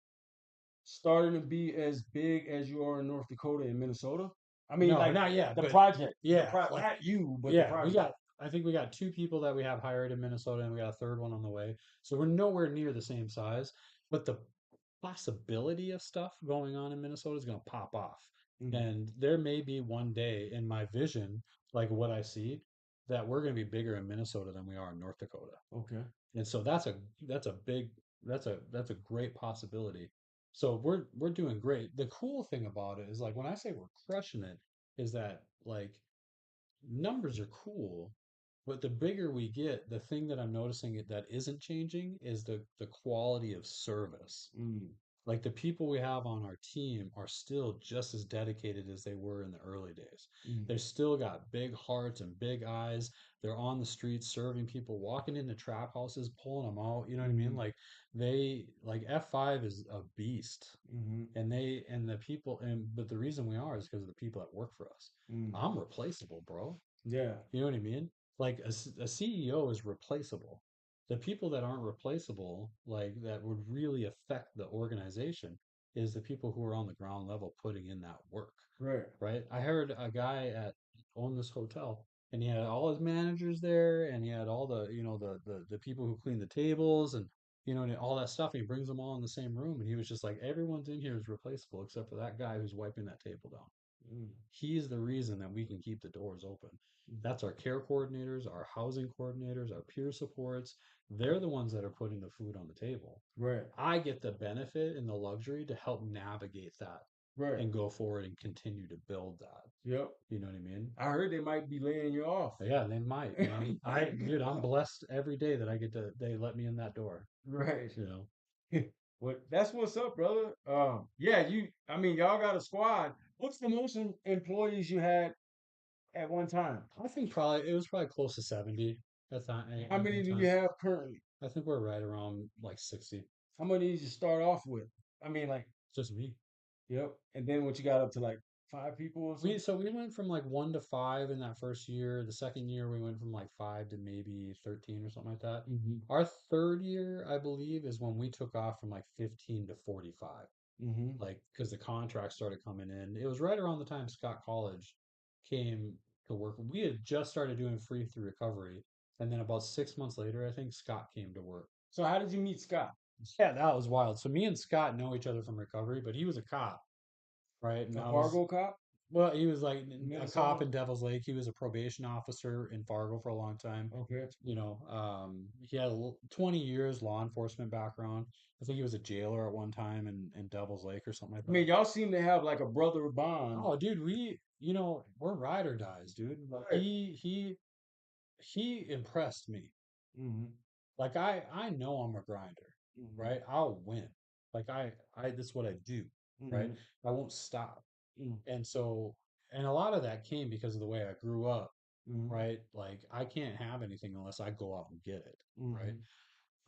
starting to be as big as you are in North Dakota and Minnesota? I mean, No, like not yet, the but project, yeah, like not you, but the yeah, project. I think we got two people that we have hired in Minnesota and we got a third one on the way. So we're nowhere near the same size, but the possibility of stuff going on in Minnesota is going to pop off. Mm. And there may be one day in my vision, like what I see, that we're going to be bigger in Minnesota than we are in North Dakota. Okay. And so that's a big that's a great possibility. So we're doing great. The cool thing about it is like when I say we're crushing it, is that like numbers are cool, but the bigger we get, the thing that I'm noticing that isn't changing is the quality of service. Mm. Like the people we have on our team are still just as dedicated as they were in the early days. Mm. They still got big hearts and big eyes. They're on the streets serving people, walking into trap houses, pulling them out. You know what I mean? Mm. Like like F5 is a beast. Mm. And the people but the reason we are is because of the people that work for us. Mm. I'm replaceable, bro. Yeah. You know what I mean? Like a CEO is replaceable. The people that aren't replaceable, like that would really affect the organization, is the people who are on the ground level putting in that work, Right. right? I heard a guy owned this hotel, and he had all his managers there, and he had all the people who clean the tables, and all that stuff. And he brings them all in the same room, and he was just like, everyone's in here is replaceable except for that guy who's wiping that table down. Mm. He's the reason that we can keep the doors open. Mm. That's our care coordinators, our housing coordinators, our peer supports. They're the ones that are putting the food on the table. Right. I get the benefit and the luxury to help navigate that. Right. and go forward and continue to build that. Yep. You know what I mean? I heard they might be laying you off. Yeah, they might, man. Dude, I'm blessed every day that they let me in that door, Right. you know. Well, that's what's up, brother. Yeah, I mean, y'all got a squad. What's the most employees you had at one time? I think probably it was probably close to 70 at How many one do you time. have currently? I think we're right around like 60. How many did you start off with? I mean, like, Just me. yep. And then what you got up to like 5 people or something? We went from like 1 to 5 in that first year. The second year we went from like 5 to maybe 13 or something like that. Mm-hmm. Our third year, I believe, is when we took off from like 15 to 45. Mm-hmm. Like because the contracts started coming in. It was right around the time Scott College came to work. We had just started doing free through recovery, and then about 6 months later, I think Scott came to work. So how did you meet Scott? Yeah, that was wild. So me and Scott know each other from recovery, but he was a cop, right? And A I was Fargo cop? well, he was like You met a him cop somewhere? in Devil's Lake. He was a probation officer in Fargo for a long time. Okay. He had 20 years law enforcement background. I think he was a jailer at one time in Devil's Lake or something like I mean, that. y'all seem to have like a brother bond. Oh, dude, we're ride or dies, dude. Like, Right. he impressed me. Mm-hmm. Like I know I'm a grinder, Mm-hmm. right? I'll win. Like this is what I do, right? Mm-hmm. I won't stop. Mm-hmm. And so, and a lot of that came because of the way I grew up, Mm-hmm. right? Like I can't have anything unless I go out and get it, right?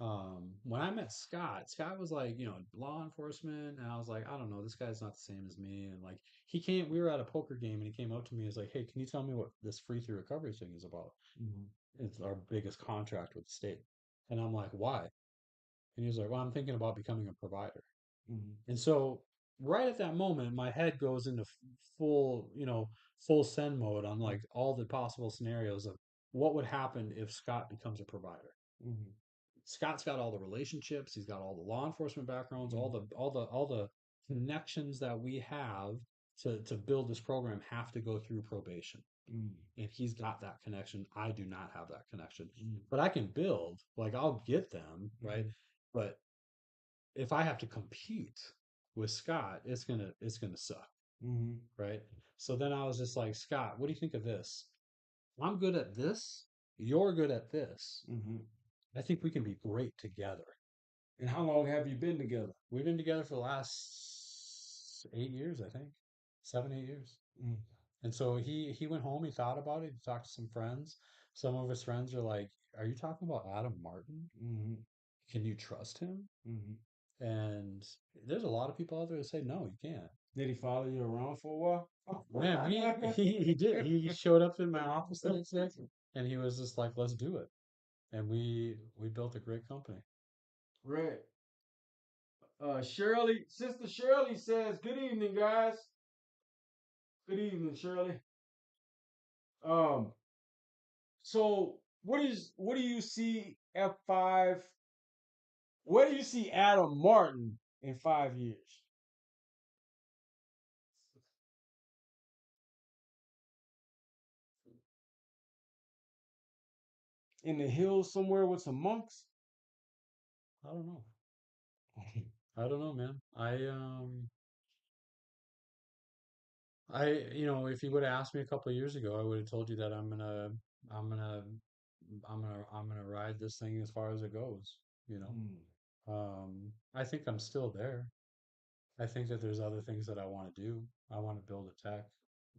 Mm-hmm. When I met Scott, Scott was like, law enforcement, and I was like, I don't know, this guy's not the same as me. And like we were at a poker game and he came up to me and was like, hey, can you tell me what this free through recovery thing is about? Mm-hmm. It's our biggest contract with the state. And I'm like, why? And he was like, well, I'm thinking about becoming a provider. Mm-hmm. And so right at that moment, my head goes into full, full send mode on like all the possible scenarios of what would happen if Scott becomes a provider. Mm-hmm. Scott's got all the relationships, he's got all the law enforcement backgrounds, Mm-hmm. all the connections that we have to build this program have to go through probation. Mm-hmm. And he's got that connection. I do not have that connection. Mm-hmm. But I can build, like I'll get them, right? But if I have to compete with Scott, it's gonna suck, Mm-hmm. right? So then I was just like, Scott, what do you think of this? I'm good at this. You're good at this. Mm-hmm. I think we can be great together. And how long have you been together? We've been together for the last 8 years, I think, 7, 8 years. Mm-hmm. And so he went home. He thought about it. He talked to some friends. Some of his friends are like, "Are you talking about Adam Martin? Mm-hmm. Can you trust him?" Mm-hmm. And there's a lot of people out there that say, "No, you can't." Did he follow you around for a while? Man, he did. He showed up in my office the next day, and he was just like, "Let's do it." And we built a great company. Right. Sister Shirley says, "Good evening, guys. Good evening, Shirley." Um, so what do you see F5? Where do you see Adam Martin in 5 years? In the hills somewhere with some monks? I don't know. I don't know, man. If you would have asked me a couple of years ago, I would have told you that I'm gonna, I'm gonna ride this thing as far as it goes. You know, Mm, I think I'm still there. I think that there's other things that I want to do. I want to build a tech.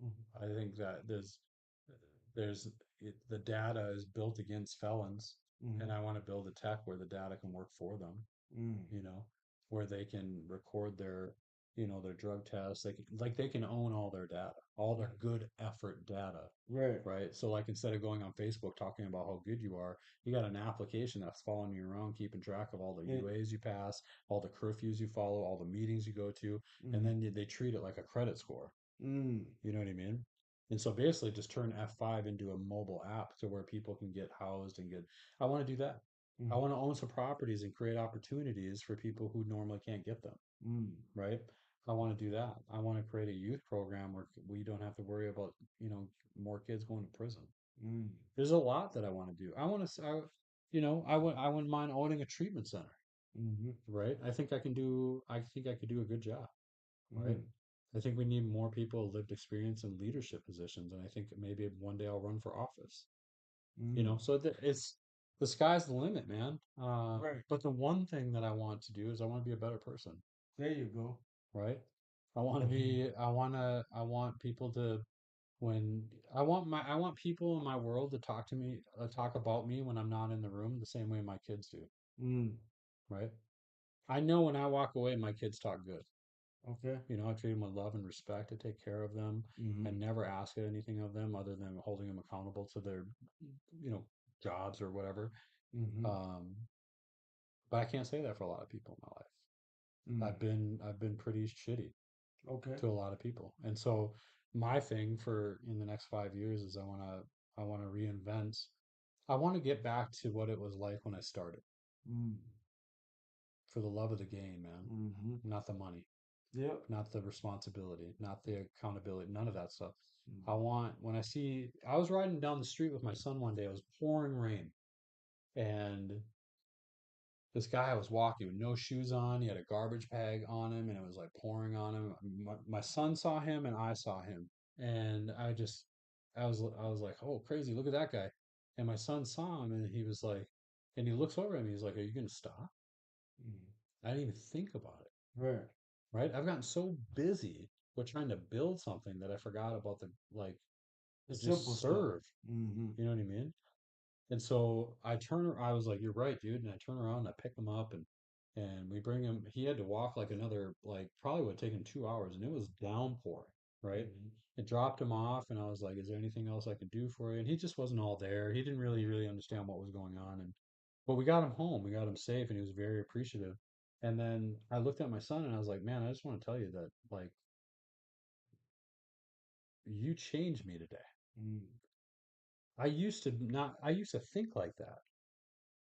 mm, I think that there's the data is built against felons, and mm, I want to build a tech where the data can work for them. mm, You know, where they can record their drug tests. They can own all their data, all their good effort data, right. right? So like instead of going on Facebook talking about how good you are, you got an application that's following you around, keeping track of all the And, UAs you pass, all the curfews you follow, all the meetings you go to, and mm, then they treat it like a credit score. mm, You know what I mean? And so basically just turn F5 into a mobile app to where people can get housed and get I want to do that. I mm, want to own some properties and create opportunities for people who normally can't get them, mm, right? I want to do that. I want to create a youth program where we don't have to worry about, more kids going to prison. mm, There's a lot that I want to do. I wouldn't mind owning a treatment center, mm, right? I think I could do a good job, right? mm. I think we need more people with lived experience in leadership positions, and I think maybe one day I'll run for office. Mm. So it's the sky's the limit, man. Right. But the one thing that I want to do is I want to be a better person, There you go. right? I want people to when I want people in my world to talk to me, talk about me when I'm not in the room, the same way my kids do, Mm. right? I know when I walk away, my kids talk good. Okay. I treat them with love and respect. I take care of them. I Mm-hmm. never ask anything of them other than holding them accountable to their, you know, jobs or whatever. Mm-hmm. Um, but I can't say that for a lot of people in my life. Mm. I've been pretty shitty Okay. to a lot of people, and so my thing for in the next 5 years is I want to reinvent. I want to get back to what it was like when I started, Mm. for the love of the game, man, Mm-hmm. not the money, Yep. not the responsibility, not the accountability, none of that stuff. Mm. I was riding down the street with my son one day, it was pouring rain, and this guy was walking with no shoes on. He had a garbage bag on him, and it was like pouring on him. My son saw him, and I saw him, and I was like, oh, crazy! Look at that guy. And my son saw him, and he was like, and he looks over at me. He's like, "Are you gonna stop?" Mm. I didn't even think about it. Right. Right? I've gotten so busy with trying to build something that I forgot about the like The simple just stuff. serve. Mm-hmm. You know what I mean? And so I was like, "You're right, dude." And I turn around and I pick him up and we bring him. He had to walk like another like probably would take him 2 hours, and it was downpouring. Right? Mm-hmm. I dropped him off, and I was like, "Is there anything else I can do for you?" And he just wasn't all there. He didn't really understand what was going on. And but we got him home. We got him safe, and he was very appreciative. And then I looked at my son, and I was like, "Man, I just want to tell you that like you changed me today. Mm. I used to think like that.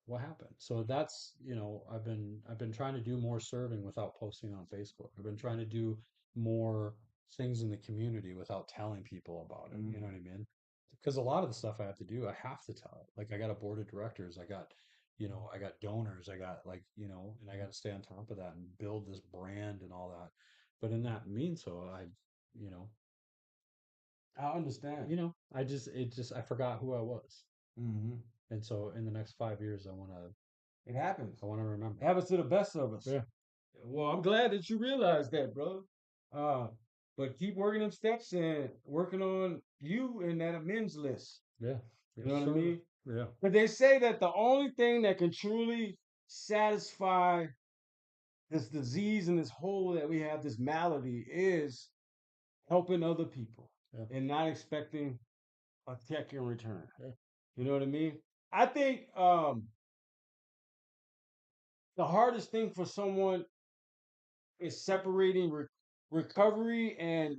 What happened?" So that's, I've been trying to do more serving without posting on Facebook. I've been trying to do more things in the community without telling people about it. You know Mm. what I mean? Because a lot of the stuff I have to do, I have to tell it. Like I got a board of directors, I got donors, I got and I got to stay on top of that and build this brand and all that. But in that means so you know, I understand. I forgot who I was. Mm-hmm. And so in the next 5 years, It happens. I want to remember. It happens to the best of us. Yeah. Well, I'm glad that you realized that, bro. Uh, but keep working them steps and working on you and that amends list. Yeah. You know Yes, what I sir. mean? Yeah. But they say that the only thing that can truly satisfy this disease and this hole that we have, this malady, is helping other people Yeah. and not expecting a check in return. Yeah. You know what I mean? I think the hardest thing for someone is separating recovery and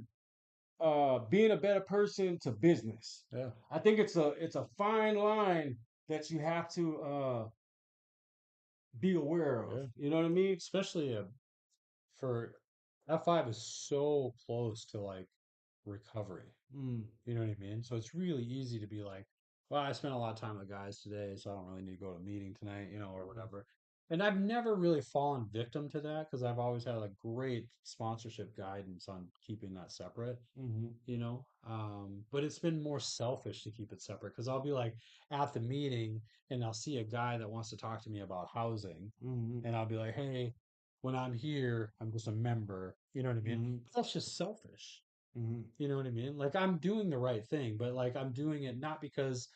being a better person to business. Yeah. I think it's a fine line that you have to be aware of. Yeah. You know what I mean? Especially for F5 is so close to like recovery. Mm, You know what I mean? So it's really easy to be like, well, I spent a lot of time with guys today, so I don't really need to go to a meeting tonight, or whatever. And I've never really fallen victim to that because I've always had a great sponsorship guidance on keeping that separate. mm-hmm, But it's been more selfish to keep it separate because I'll be like at the meeting and I'll see a guy that wants to talk to me about housing, mm-hmm, and I'll be like, hey, when I'm here, I'm just a member. You know what I mean? mm-hmm, That's just selfish. mm-hmm, You know what I mean? Like I'm doing the right thing, but like I'm doing it not because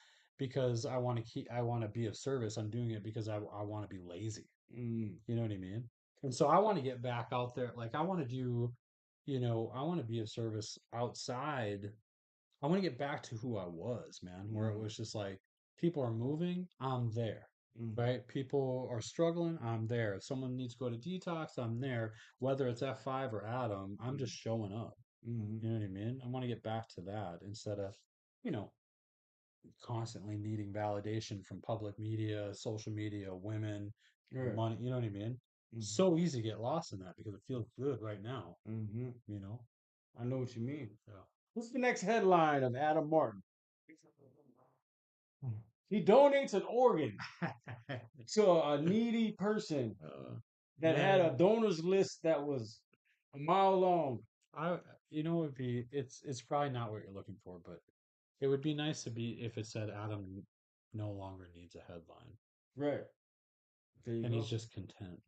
I want to be of service. I'm doing it because I want to be lazy. mm-hmm. You know what I mean? And so I want to get back out there. Like I want to do, I want to be of service outside. I want to get back to who I was, man, where it Mm-hmm. was just like people are moving, I'm there. Mm-hmm. Right? People are struggling, I'm there. If someone needs to go to detox, I'm there. Whether it's F5 or Adam, I'm just showing up. Mm-hmm. You know what I mean? I want to get back to that instead of, you know, constantly needing validation from public media, social media, women, Right. money. You know what I mean? Mm-hmm. So easy to get lost in that because it feels good right now. Mm-hmm. You know? I know what you mean. Yeah. What's the next headline of Adam Martin? He donates an organ to a needy person that had a Man, donors list that was a mile long. I it would be it's probably not what you're looking for, but it would be nice to be if it said Adam no longer needs a headline Right. There you and he's go. just content.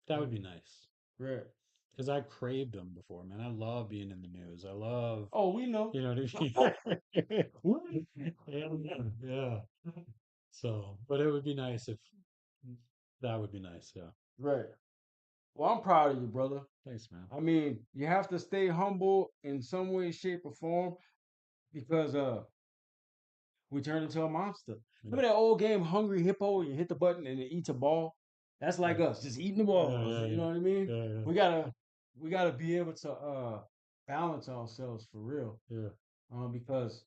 That would be nice. Right. Because I craved them before, man. I love being in the news. I love, Oh, we know. what I mean? Yeah, yeah. So, but it would be nice if that would be nice. Yeah. Right. Well, I'm proud of you, brother. Thanks, man. I mean, you have to stay humble in some way, shape, or form because we turn into a monster. Yeah. Remember that old game, Hungry Hippo? You hit the button and it eats a ball. That's Yeah. like us, just eating the Yeah. balls. Yeah. You know Yeah. what I mean? Yeah. Yeah. We gotta we gotta be able to balance ourselves for real. Yeah. Because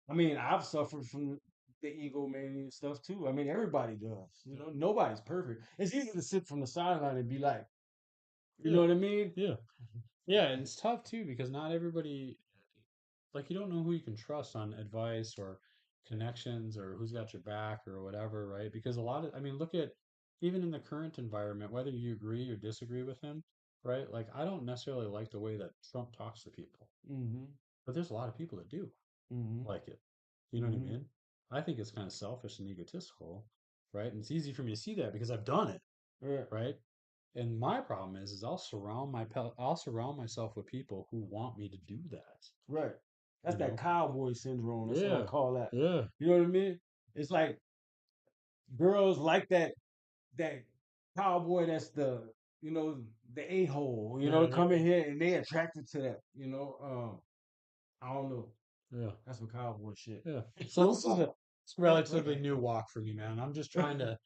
I mean, I've suffered from the egomania stuff too. I mean, everybody does. You know, nobody's perfect. It's easy to sit from the sideline and be like, you know Yeah. what I mean? Yeah. Yeah. And it's tough too because not everybody, like, you don't know who you can trust on advice or connections or who's got your back or whatever, right? Because a lot of, I mean, look at even in the current environment, whether you agree or disagree with him, right? Like, I don't necessarily like the way that Trump talks to people, Mm-hmm. but there's a lot of people that do Mm-hmm. like it. You know what I Mm-hmm. mean? I think it's kind of selfish and egotistical, right? And it's easy for me to see that because I've done it, Right. right? And my problem is I'll surround myself with people who want me to do that, Right. That's you that know? cowboy syndrome. That's what I Yeah, call that. yeah, You know what I mean? It's like girls like that cowboy that's the a-hole, yeah, come in here and they attracted to that, I don't know. yeah, That's some cowboy shit. yeah. So this is a It's a relatively new walk for me, man. I'm just trying to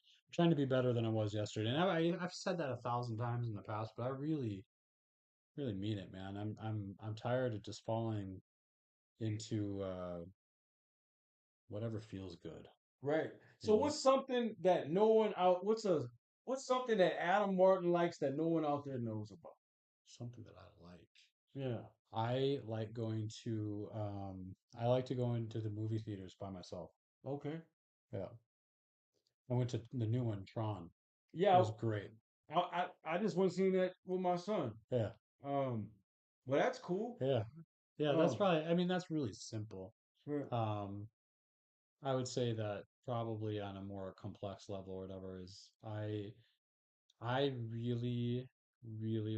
be better than I was yesterday. And I've said that 1,000 times in the past, but I really mean it, man. I'm tired of just falling into whatever feels good, right. you So know, what's something that Adam Martin likes that no one out there knows about? something that I like. Yeah. I like to go into the movie theaters by myself. Okay. Yeah. I went to the new one, Tron. It Yeah, was great. I just went seeing that with my son. Yeah. Um, well, that's cool. Yeah. Yeah, that's Um, probably, I mean, that's really simple. right, Um, I would say that probably on a more complex level or whatever is I really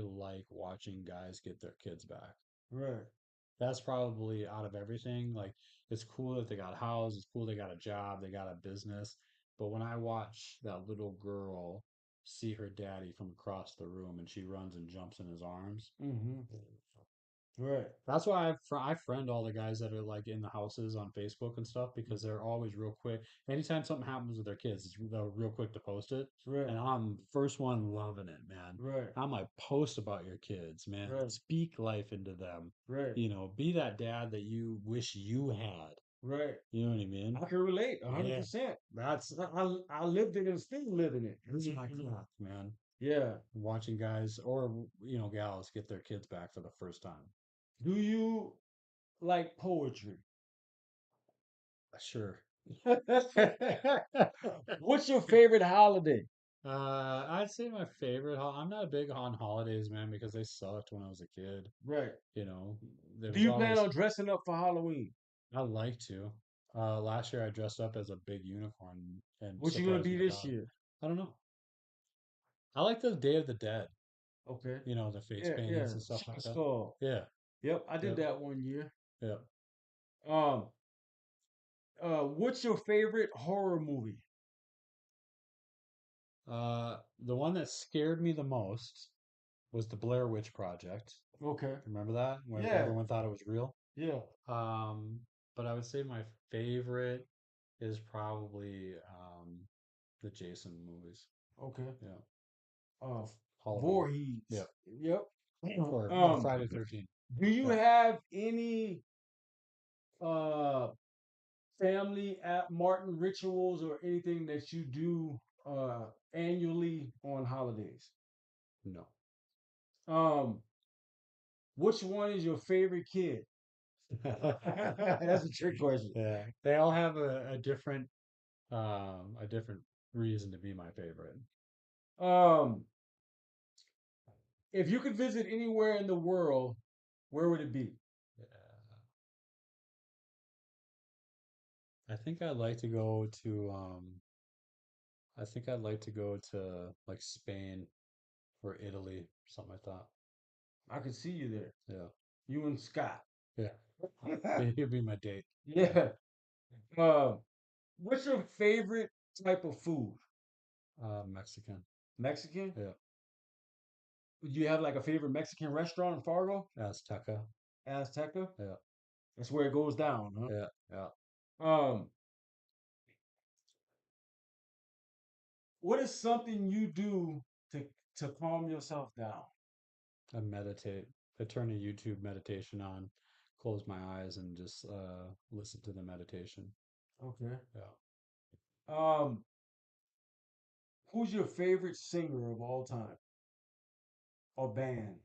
like watching guys get their kids back. right, That's probably out of everything. Like, it's cool that they got a house, it's cool they got a job, they got a business. But when I watch that little girl see her daddy from across the room and she runs and jumps in his arms, mm-hmm, right, that's why I friend all the guys that are like in the houses on Facebook and stuff because they're always real quick. Anytime something happens with their kids, they're real quick to post it. right, And I'm first one loving it, man. right, I'm like, post about your kids, man. right, Speak life into them. right, Be that dad that you wish you had. right. You know what I mean? I can relate Yeah. 100%. I lived it and still living it. This is my craft, man. Yeah. Watching guys or gals get their kids back for the first time. Do you like poetry? Sure. What's your favorite holiday? I'd say my favorite. I'm not big on holidays, man, because they sucked when I was a kid. Right. You know, there Do was you plan always. on dressing up for Halloween? I like to. Last year I dressed up as a big unicorn and What you gonna surprised be my this daughter. year? I don't know. I like the Day of the Dead. Okay. The face Yeah, paintings yeah. and stuff Chicken like that. skull. Yeah, Yep, I did yep, that one year. yep. Um, what's your favorite horror movie? The one that scared me the most was the Blair Witch Project. Okay. Remember that? Where Yeah, everyone thought it was real. yeah. Um, but I would say my favorite is probably the Jason movies. Okay. Yeah, Uh, Halloween. Voorhees. Yeah, Yep. or Um, Friday 13th. do you Yeah. have any uh family at Martin rituals or anything that you do annually on holidays? No. Um, which one is your favorite kid? That's a trick question. Yeah, they all have a different reason to be my favorite. Um, If you could visit anywhere in the world, where would it be? Yeah. I think I'd like to go to I think I'd like to go to like Spain or Italy, something like that. I could see you there. Yeah. You and Scott. Yeah. He'd be my date. Yeah. Uh, what's your favorite type of food? Mexican. Mexican? Yeah. Would you have like a favorite Mexican restaurant in Fargo? Azteca. Azteca? Yeah. That's where it goes down, huh? Yeah. Yeah. Um, what is something you do to to calm yourself down? I meditate. I turn a YouTube meditation on, close my eyes, and just listen to the meditation. Okay. Yeah. Um, who's your favorite singer of all time or band?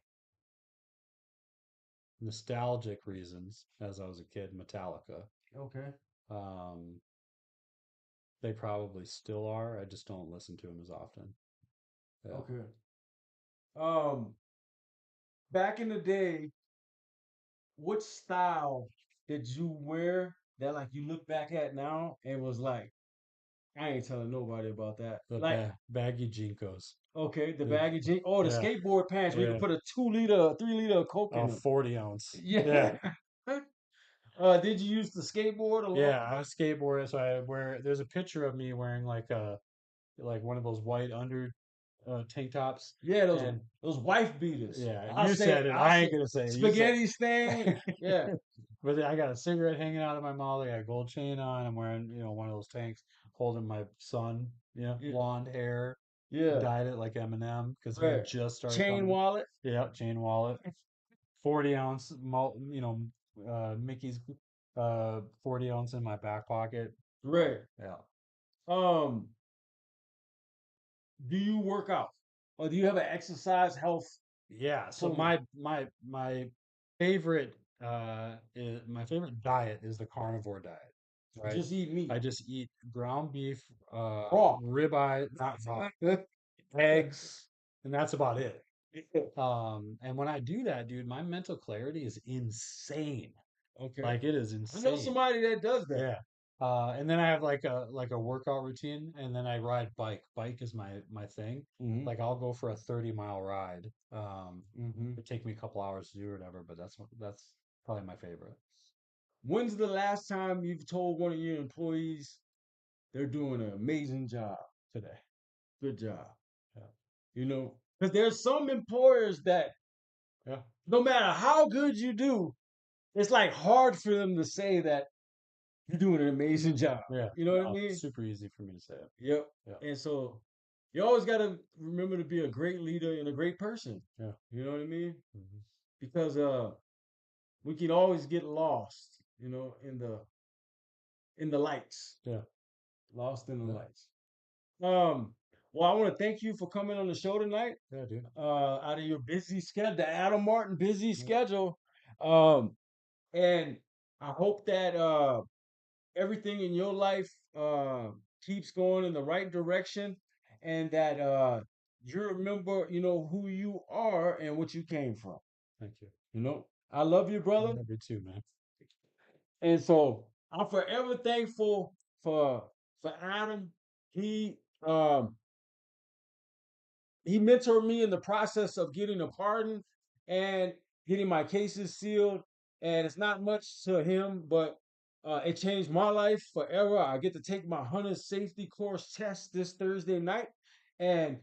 Nostalgic reasons, as I was a kid, Metallica. Okay. Um, they probably still are. I just don't listen to them as often. Yeah. Okay. Um, back in the day, what style did you wear that like you look back at now and was like, I ain't telling nobody about that. The Like, baggy Jinkos. okay, the The, baggy jeans. Oh, the yeah. skateboard pants where you Yeah. could put a 2 liter, 3 liter of Coke in Oh, them. 40 ounce. Yeah. Yeah. Did you use the skateboard a lot? Yeah. I was skateboarding, so I wear. There's a picture of me wearing like one of those white under tank tops, Yeah, and those wife beaters. yeah, you said it. I'll I say ain't gonna say it. You said. spaghetti stain. Yeah, But I got a cigarette hanging out of my mouth. I got a gold chain on. I'm wearing, one of those tanks, holding my son, yeah, blonde hair, yeah. dyed it like Eminem because he Right. had just started Chain coming. wallet. Yeah, chain wallet, 40 ounce, Mickey's, 40 ounce in my back pocket. Right. Yeah, Um, do you work out? Or do you have an exercise health yeah. So program? my favorite my favorite diet is the carnivore diet, right? Just eat meat. I just eat ground beef, Raw. ribeye, not raw, eggs, and that's about it. And when I do that, dude, my mental clarity is insane. Okay. Like it is I know insane. somebody that does that. Yeah. And then I have like a workout routine, and then I ride bike. Bike is my thing. Hmm. Like I'll go for a 30-mile ride. Hmm. It take me a couple hours to do or whatever, but that's probably my favorite. When's the last time you've told one of your employees they're doing an amazing job today? Good job. Yeah. Because there's some employers that Yeah. no matter how good you do, it's like hard for them to say that you're doing an amazing job. Yeah. You know what I No, mean? super easy for me to say it. Yep. Yeah. And so you always got to remember to be a great leader and a great person. Yeah. You know what I mean? Hmm. Because we can always get lost, in the lights, Yeah. lost in the Yeah. lights. Um, well, I want to thank you for coming on the show tonight. Yeah, dude. Out of your busy schedule, the Adam Martin busy Yeah. schedule. Um, and I hope that everything in your life keeps going in the right direction, and that you remember, who you are and what you came from. Thank you. I love you, I brother, love you too, man. and so I'm forever thankful for Adam. He um he mentored me in the process of getting a pardon and getting my cases sealed. And it's not much to him, but it changed my life forever. I get to take my hunter safety course test this Thursday night. And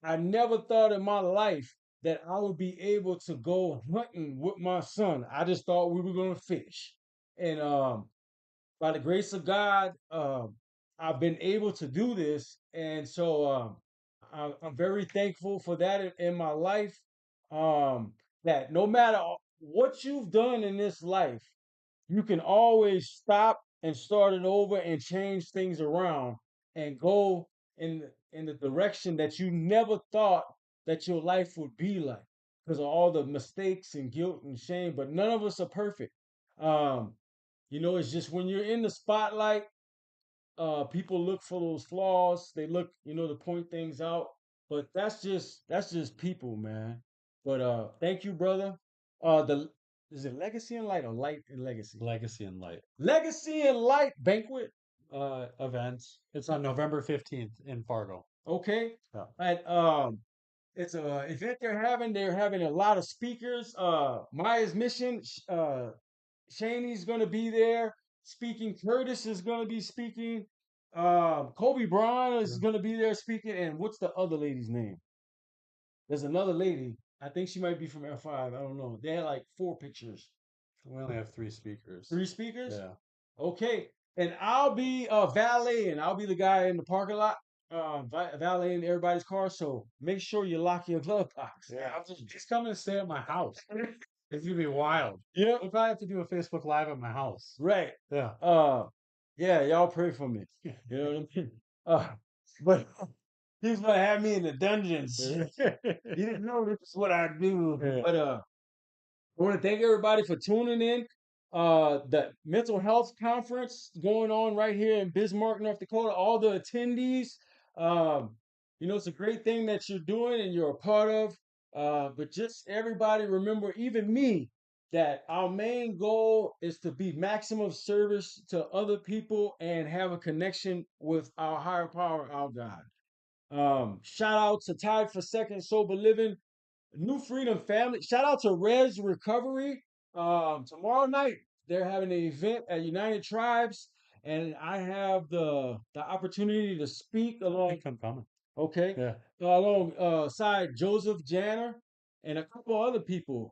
I never thought in my life that I would be able to go hunting with my son. I just thought we were going to fish. And by the grace of God, I've been able to do this, and so I'm very thankful for that in my life. Um, that no matter what you've done in this life, you can always stop and start it over and change things around and go in the direction that you never thought that your life would be like because of all the mistakes and guilt and shame. But none of us are perfect. Um, it's just when you're in the spotlight, people look for those flaws. They look, to point things out. But that's just people, man. But thank you, brother. The is it Legacy and Light or Light and Legacy? Legacy and Light Legacy and Light banquet. event. It's on November 15th in Fargo. Okay. Yeah. And it's a event they're having. They're having a lot of speakers. Maya's Mission. Shaney's going to be there speaking. Curtis is going to be speaking. Kobe Bryant is Yeah. going to be there speaking. And what's the other lady's name? There's another lady. I think she might be from F5. I don't know. They had like four pictures. We only have three speakers. Three speakers? Yeah. Okay. And I'll be valet, and I'll be the guy in the parking lot, valeting everybody's car. So make sure you lock your glove box. Yeah. Just come and stay at my house. It's gonna be wild. Yeah. We'll probably have to do a Facebook Live at my house. Right. Yeah. Yeah, y'all pray for me. You know what I mean? But he's gonna have me in the dungeons. You didn't know this is what I do. Yeah. But I want to thank everybody for tuning in. The mental health conference going on right here in Bismarck, North Dakota. All the attendees, um, it's a great thing that you're doing and you're a part of. But just everybody remember, even me, that our main goal is to be maximum service to other people and have a connection with our higher power, our God. Shout out to Tide for Second Sober Living. New Freedom Family. Shout out to Res Recovery. Tomorrow night they're having an event at United Tribes, and I have the opportunity to speak I along. think I'm coming. Okay, Yeah. alongside Joseph Janner and a couple other people.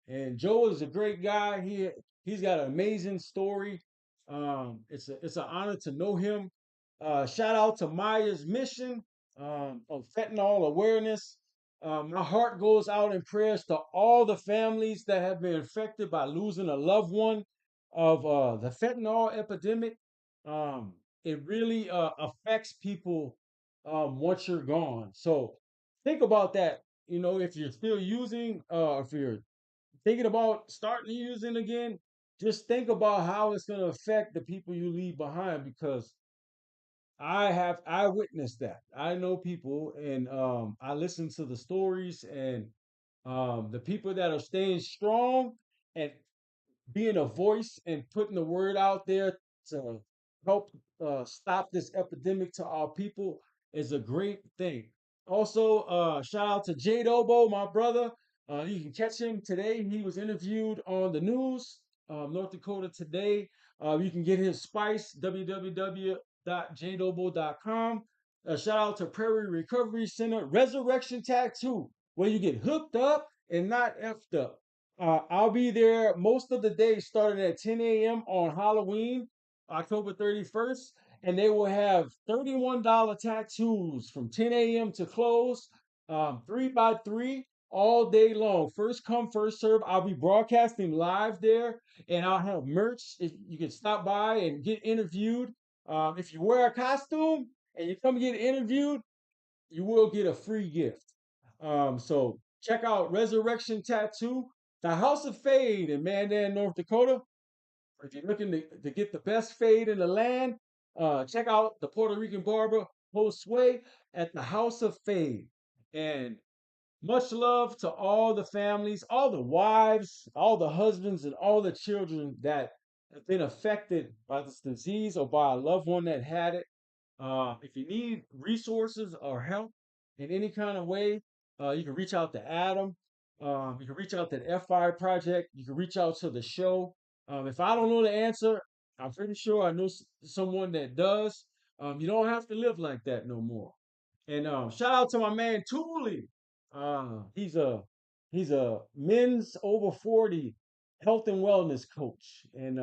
And Joe is a great guy. He's got an amazing story. It's an honor to know him. Shout out to Maya's mission of fentanyl awareness. My heart goes out in prayers to all the families that have been affected by losing a loved one of the fentanyl epidemic. It really affects people once you're gone. So think about that. If you're still using, if you're thinking about starting using again, just think about how it's going to affect the people you leave behind because I witnessed that. I know people and I listen to the stories and the people that are staying strong and being a voice and putting the word out there to help stop this epidemic to our people is a great thing. Also, shout out to Jade Obo, my brother. You can catch him today. He was interviewed on the news, North Dakota Today. You can get his spice, www.jadeobo.com. Shout out to Prairie Recovery Center, Resurrection Tattoo, where you get hooked up and not effed up. I'll be there most of the day starting at 10 a.m. on Halloween, October 31st, and they will have $31 tattoos from 10 a.m. to close, 3 by 3 all day long. First come, first serve. I'll be broadcasting live there, and I'll have merch. If you can stop by and get interviewed. If you wear a costume and you come get interviewed, you will get a free gift. So check out Resurrection Tattoo, the House of Fade in Mandan, North Dakota. If you're looking to get the best fade in the land, check out the Puerto Rican barber Josue at the House of Fade. And much love to all the families, all the wives, all the husbands, and all the children that have been affected by this disease or by a loved one that had it. If you need resources or help in any kind of way, you can reach out to Adam. You can reach out to the FI Project. You can reach out to the show. If I don't know the answer, I'm pretty sure I know someone that does. You don't have to live like that no more. And shout out to my man Tooley. He's a men's over 40 health and wellness coach, and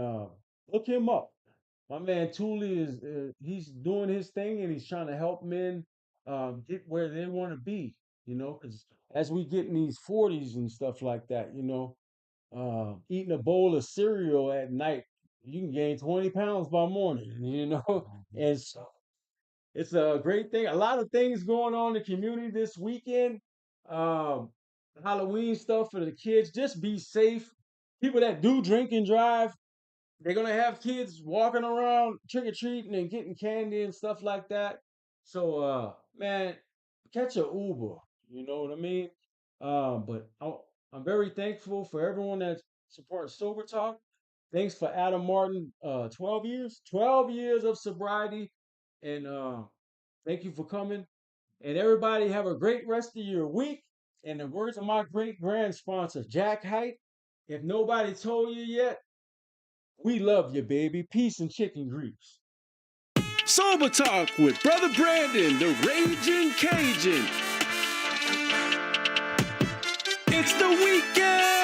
look him up. My man Tooley he's doing his thing and he's trying to help men get where they want to be, because as we get in these 40s and stuff like that, eating a bowl of cereal at night, you can gain 20 pounds by morning. And so it's a great thing. A lot of things going on in the community this weekend. Um, Halloween stuff for the kids. Just be safe. People that do drink and drive, they're gonna have kids walking around trick or treating and getting candy and stuff like that. So man, catch a Uber. You know what I mean? But I'm very thankful for everyone that supports Sober Talk. Thanks for Adam Martin, 12 years, 12 years of sobriety, and thank you for coming. And everybody have a great rest of your week. In the words of my great grand sponsor, Jack Height, if nobody told you yet, we love you, baby. Peace and chicken grease. Sober Talk with Brother Brandon, the Raging Cajun. It's the weekend!